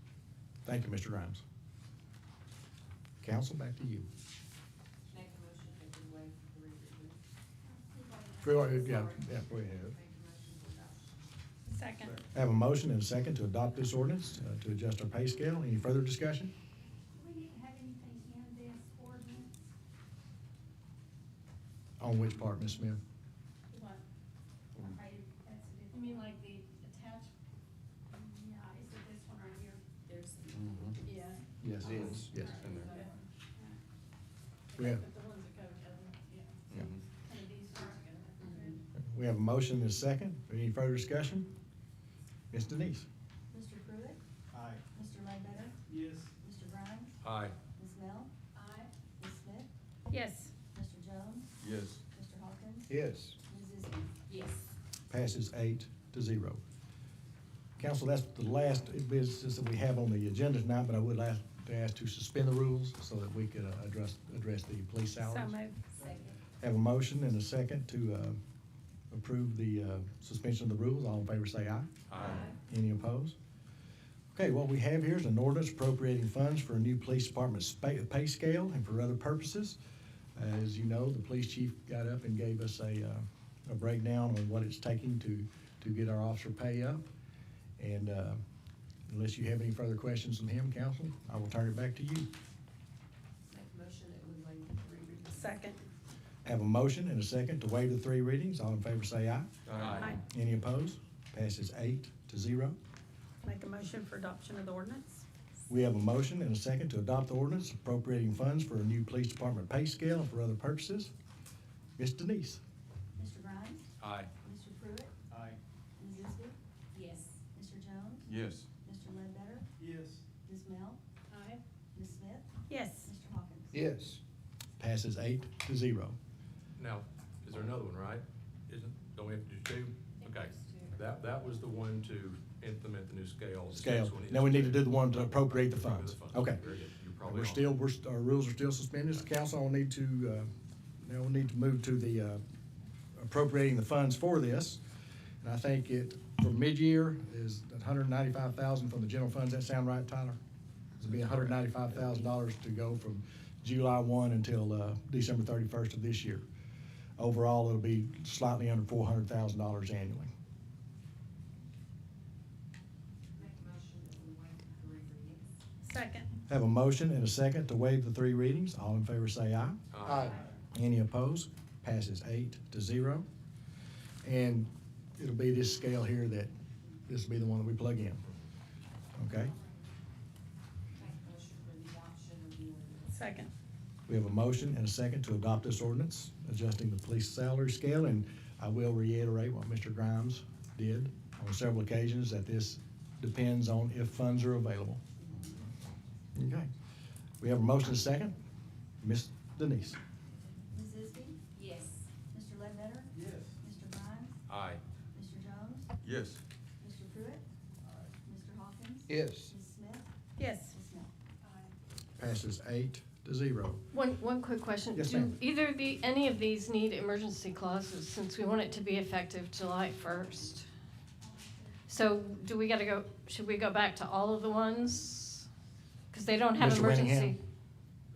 [SPEAKER 1] Thank you, Mr. Grimes. Council, back to you.
[SPEAKER 11] Make a motion that we waive the 3 readings.
[SPEAKER 1] Go ahead, yeah, go ahead.
[SPEAKER 11] Make a motion to adopt.
[SPEAKER 7] Second.
[SPEAKER 1] I have a motion and a second to adopt this ordinance to adjust our pay scale. Any further discussion?
[SPEAKER 5] Do we need to have anything in this ordinance?
[SPEAKER 1] On which part, Ms. Smith?
[SPEAKER 5] What? Okay, that's a different.
[SPEAKER 3] You mean like the attached?
[SPEAKER 5] Yeah, is it this one right here?
[SPEAKER 11] There's
[SPEAKER 3] Yeah.
[SPEAKER 18] Yes, it is.
[SPEAKER 1] Yes.
[SPEAKER 3] Okay.
[SPEAKER 1] We have,
[SPEAKER 3] But the ones that go together, yeah.
[SPEAKER 1] yeah.
[SPEAKER 3] Kind of these are good.
[SPEAKER 1] We have a motion and a second. Any further discussion? Ms. Denise?
[SPEAKER 13] Mr. Pruitt?
[SPEAKER 4] Aye.
[SPEAKER 13] Mr. Ledbetter?
[SPEAKER 8] Yes.
[SPEAKER 13] Mr. Grimes?
[SPEAKER 2] Aye.
[SPEAKER 13] Ms. Mel?
[SPEAKER 3] Aye.
[SPEAKER 13] Ms. Smith?
[SPEAKER 7] Yes.
[SPEAKER 13] Mr. Jones?
[SPEAKER 6] Yes.
[SPEAKER 13] Mr. Hawkins?
[SPEAKER 18] Yes.
[SPEAKER 13] Ms. Isby?
[SPEAKER 11] Yes.
[SPEAKER 1] passes 8-0. Council, that's the last business that we have on the agenda tonight, but I would like to ask to suspend the rules so that we could address the police salaries.
[SPEAKER 7] So moved.
[SPEAKER 1] Have a motion and a second to approve the suspension of the rules. All in favor say aye.
[SPEAKER 2] Aye.
[SPEAKER 1] Any opposed? Okay, what we have here is an ordinance appropriating funds for a new police department pay scale and for other purposes. As you know, the police chief got up and gave us a breakdown on what it's taking to get our officer pay up. And unless you have any further questions from him, council, I will turn it back to you.
[SPEAKER 7] Second.
[SPEAKER 1] Have a motion and a second to waive the 3 readings. All in favor say aye.
[SPEAKER 7] Aye.
[SPEAKER 1] Any opposed? Passes 8-0.
[SPEAKER 7] Make a motion for adoption of the ordinance.
[SPEAKER 1] We have a motion and a second to adopt the ordinance appropriating funds for a new police department pay scale and for other purposes. Ms. Denise.
[SPEAKER 13] Mr. Grimes?
[SPEAKER 2] Aye.
[SPEAKER 13] Mr. Pruitt?
[SPEAKER 2] Aye.
[SPEAKER 13] Ms. Isby?
[SPEAKER 11] Yes.
[SPEAKER 13] Mr. Jones?
[SPEAKER 6] Yes.
[SPEAKER 13] Mr. Ledbetter?
[SPEAKER 4] Yes.
[SPEAKER 13] Ms. Mel?
[SPEAKER 3] Aye.
[SPEAKER 13] Ms. Smith?
[SPEAKER 7] Yes.
[SPEAKER 13] Mr. Hawkins?
[SPEAKER 18] Yes.
[SPEAKER 1] Passes 8-0.
[SPEAKER 2] Now, is there another one, right? Don't we have to do 2? Okay. That was the one to implement the new scales. The
[SPEAKER 1] Scale.
[SPEAKER 2] next one is
[SPEAKER 1] Now we need to do the one to appropriate the funds.
[SPEAKER 2] Appropriate the
[SPEAKER 1] Okay.
[SPEAKER 2] Very good. You're probably on.
[SPEAKER 1] Our rules are still suspended. The council will need to, now we'll need to move to the appropriating the funds for this. And I think for mid-year is $195,000 from the general funds. That sound right, Tyler? It'll be $195,000 to go from July 1 until December 31st of this year. Overall, it'll be slightly under $400,000 annually.
[SPEAKER 7] Second.
[SPEAKER 1] Have a motion and a second to waive the 3 readings. All in favor say aye.
[SPEAKER 18] Aye.
[SPEAKER 1] Any opposed? Passes 8-0. And it'll be this scale here this will be the one that we plug in. Okay?
[SPEAKER 7] Second.
[SPEAKER 1] We have a motion and a second to adopt this ordinance, adjusting the police salary scale, and I will reiterate what Mr. Grimes did on several occasions, that this depends on if funds are available. Okay. We have a motion and a second. Ms. Denise.
[SPEAKER 13] Ms. Isby?
[SPEAKER 11] Yes.
[SPEAKER 13] Mr. Ledbetter?
[SPEAKER 4] Yes.
[SPEAKER 13] Mr. Grimes?
[SPEAKER 2] Aye.
[SPEAKER 13] Mr. Jones?
[SPEAKER 6] Yes.
[SPEAKER 13] Mr. Pruitt? Mr. Hawkins?
[SPEAKER 18] Yes.
[SPEAKER 13] Ms. Smith?
[SPEAKER 7] Yes.
[SPEAKER 13] Ms. Mel?
[SPEAKER 1] Passes 8-0.
[SPEAKER 3] One quick question.
[SPEAKER 1] Yes,
[SPEAKER 3] Do
[SPEAKER 1] ma'am.
[SPEAKER 3] either any of these need emergency clauses, since we want it to be effective July 1st? So should we go back to all of the ones? Because they don't have
[SPEAKER 1] Mr.
[SPEAKER 3] emergency.
[SPEAKER 1] Winningham?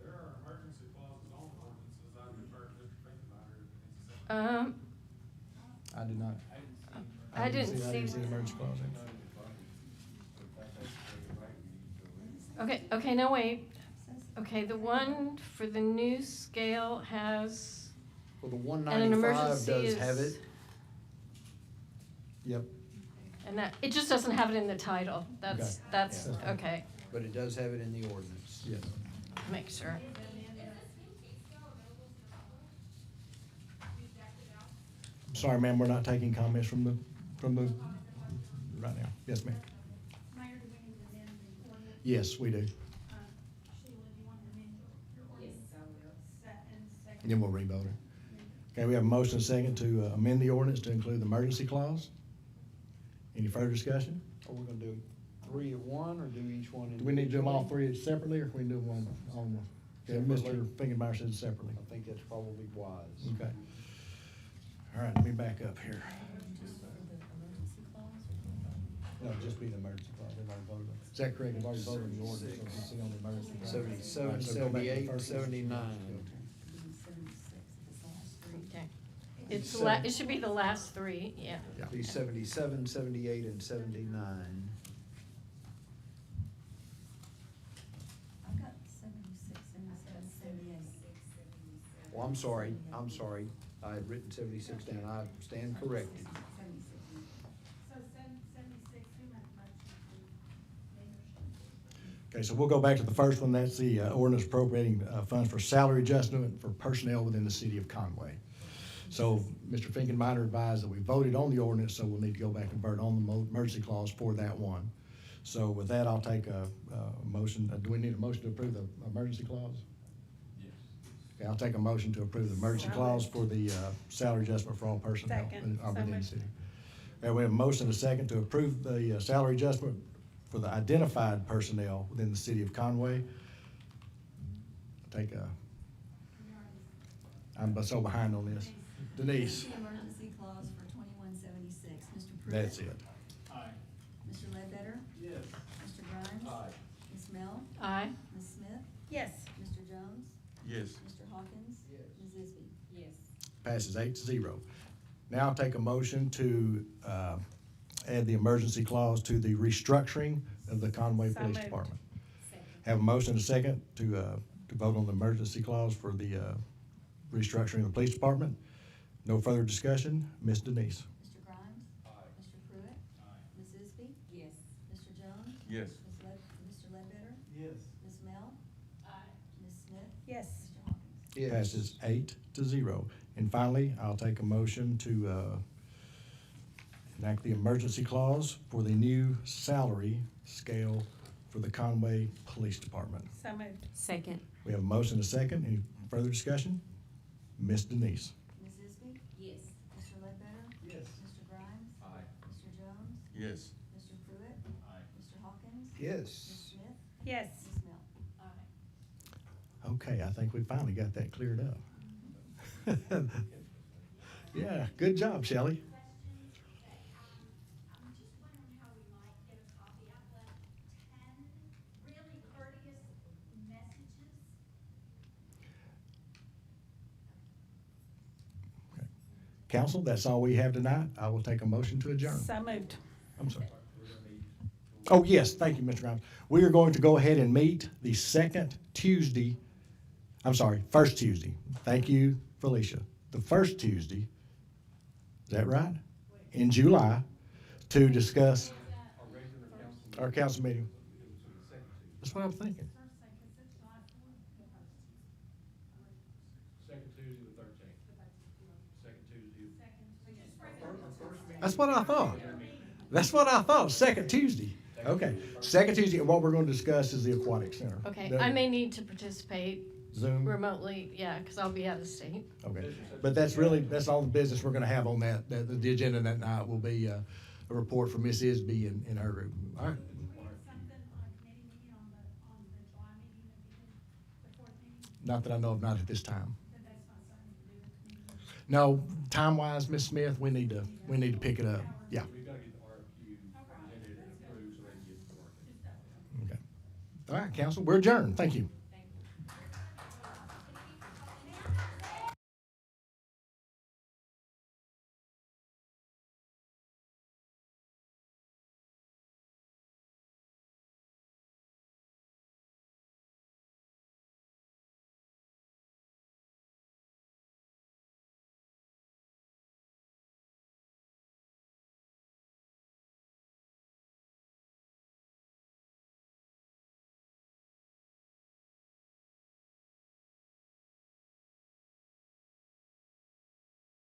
[SPEAKER 8] There are emergency clauses on the ordinances. I defer to Mr. Finkenbeiner.
[SPEAKER 1] I did not.
[SPEAKER 3] I didn't
[SPEAKER 1] I didn't see
[SPEAKER 3] see.
[SPEAKER 1] the emergency clause in.
[SPEAKER 3] Okay, no, wait. Okay, the one for the new scale has,
[SPEAKER 18] Well, the
[SPEAKER 3] and an
[SPEAKER 18] 195
[SPEAKER 3] emergency
[SPEAKER 18] does have
[SPEAKER 3] is,
[SPEAKER 18] it.
[SPEAKER 1] Yep.
[SPEAKER 3] and that, it just doesn't have it in the title. That's,
[SPEAKER 1] Okay.
[SPEAKER 3] that's,
[SPEAKER 1] Yeah.
[SPEAKER 3] okay,
[SPEAKER 18] But it does have it in the ordinance.
[SPEAKER 1] Yes.
[SPEAKER 3] make sure.
[SPEAKER 1] I'm sorry, ma'am, we're not taking comments from the, right now. Yes, ma'am.
[SPEAKER 5] Mayor, do we need to amend the ordinance?
[SPEAKER 1] Yes, we do.
[SPEAKER 5] Sheila, do you want to amend your ordinance?
[SPEAKER 11] Yes, I will.
[SPEAKER 5] And second?
[SPEAKER 1] Then we'll re-vote it. Okay, we have a motion and a second to amend the ordinance to include the emergency clause. Any further discussion?
[SPEAKER 18] Are we gonna do 3 at one or do each one?
[SPEAKER 1] Do we need to do them all
[SPEAKER 18] individually?
[SPEAKER 1] 3 separately, or can we do them one on one? Okay,
[SPEAKER 18] Separately.
[SPEAKER 1] Mr. Finkenmeyer says separately.
[SPEAKER 18] I think that's probably wise.
[SPEAKER 1] Okay. All right, let me back up here. No, just be the emergency clause. They've already voted on it. Is that correct? They've already voted on the ordinance, so we'll see on the emergency clause.
[SPEAKER 18] 77,
[SPEAKER 1] All right, so go back to the
[SPEAKER 18] 78,
[SPEAKER 1] first one.
[SPEAKER 18] 79.
[SPEAKER 3] Okay. It's,
[SPEAKER 18] Seven.
[SPEAKER 3] it should be the last 3, yeah.
[SPEAKER 1] Yeah.
[SPEAKER 18] Be 77, 78, and 79.
[SPEAKER 13] I've got 76, 77, 78.
[SPEAKER 18] Well, I'm sorry. I had written 76 down. I stand corrected.
[SPEAKER 13] 76.
[SPEAKER 5] So 76, who made the motion?
[SPEAKER 1] Okay, so we'll go back to the first one. That's the ordinance appropriating funds for salary adjustment for personnel within the city of Conway. So Mr. Finkenmeyer advised that we voted on the ordinance, so we'll need to go back and vote on the emergency clause for that one. So with that, I'll take a motion. Do we need a motion to approve the emergency clause?
[SPEAKER 6] Yes.
[SPEAKER 1] Okay, I'll take a motion to approve the emergency clause for the salary adjustment for all personnel
[SPEAKER 7] Second.
[SPEAKER 1] within the
[SPEAKER 7] So
[SPEAKER 1] city. And we have a motion and a second to approve the salary adjustment for the identified personnel within the city of Conway. I'm so behind on this. Denise,
[SPEAKER 13] The emergency clause for 2176, Mr. Pruitt.
[SPEAKER 1] that's it.
[SPEAKER 16] Aye.
[SPEAKER 13] Mr. Ledbetter?
[SPEAKER 16] Yes.
[SPEAKER 13] Mr. Grimes?
[SPEAKER 2] Aye.
[SPEAKER 13] Ms. Mel?
[SPEAKER 3] Aye.
[SPEAKER 13] Ms. Smith?
[SPEAKER 7] Yes.
[SPEAKER 13] Mr. Jones?
[SPEAKER 6] Yes.
[SPEAKER 13] Mr. Hawkins? Ms. Isby?
[SPEAKER 11] Yes.
[SPEAKER 1] Passes 8-0. Now I'll take a motion to add the emergency clause to the restructuring of the Conway
[SPEAKER 7] So
[SPEAKER 1] Police
[SPEAKER 7] moved.
[SPEAKER 1] Department.
[SPEAKER 11] Second.
[SPEAKER 1] Have a motion and a second to vote on the emergency clause for the restructuring of the police department. No further discussion. Ms. Denise.
[SPEAKER 13] Mr. Grimes? Mr. Pruitt? Ms. Isby?
[SPEAKER 11] Yes.
[SPEAKER 13] Mr. Jones?
[SPEAKER 6] Yes.
[SPEAKER 13] Mr. Ledbetter?
[SPEAKER 16] Yes.
[SPEAKER 13] Ms. Mel? Ms. Smith?
[SPEAKER 7] Yes.
[SPEAKER 13] Mr. Hawkins?
[SPEAKER 9] Yes.
[SPEAKER 1] Passes 8-0. And finally, I'll take a motion to enact the emergency clause for the new salary scale for the Conway Police Department.
[SPEAKER 7] So moved.
[SPEAKER 11] Second.
[SPEAKER 1] We have a motion and a second. Any further discussion? Ms. Denise.
[SPEAKER 13] Ms. Isby?
[SPEAKER 11] Yes.
[SPEAKER 13] Mr. Ledbetter?
[SPEAKER 16] Yes.
[SPEAKER 13] Mr. Grimes?
[SPEAKER 2] Aye.
[SPEAKER 13] Mr. Jones?
[SPEAKER 6] Yes.
[SPEAKER 13] Mr. Pruitt? Mr. Hawkins? Ms.
[SPEAKER 9] Yes.
[SPEAKER 13] Smith?
[SPEAKER 7] Yes.
[SPEAKER 13] Ms. Mel?
[SPEAKER 1] Okay, I think we finally got that cleared up. Yeah, good job, Shelley.
[SPEAKER 5] I'm just wondering how we might get a copy. I've left 10 really courteous messages.
[SPEAKER 1] Council, that's all we have tonight. I will take a motion to adjourn.
[SPEAKER 7] So moved.
[SPEAKER 1] I'm sorry. Oh, yes, thank you, Mr. Grimes. We are going to go ahead and meet the first Tuesday. Thank you, Felicia. The first Tuesday, is that right? In July, to discuss our council meeting. That's what I'm thinking.
[SPEAKER 2] Second Tuesday, the 13th. Second Tuesday.
[SPEAKER 1] That's what I thought. That's what I thought, second Tuesday. Okay, second Tuesday, and what we're going to discuss is the aquatic center.
[SPEAKER 3] Okay, I may need to participate
[SPEAKER 1] Zoom?
[SPEAKER 3] remotely, yeah, because I'll be out of state.
[SPEAKER 1] Okay, but that's all the business we're gonna have on that. The agenda that night will be a report from Miss Isby and her group. All right.
[SPEAKER 5] We have something on a committee meeting on the July meeting the 4th meeting,
[SPEAKER 1] Not that I know of, not at this time.
[SPEAKER 5] but that's not something to do with the committee.
[SPEAKER 1] No, time-wise, Miss Smith, we need to pick it up. Yeah,
[SPEAKER 2] We've got to get the RFQ presented and approved so they can get to work.
[SPEAKER 1] okay. All right, council, we're adjourned. Thank you.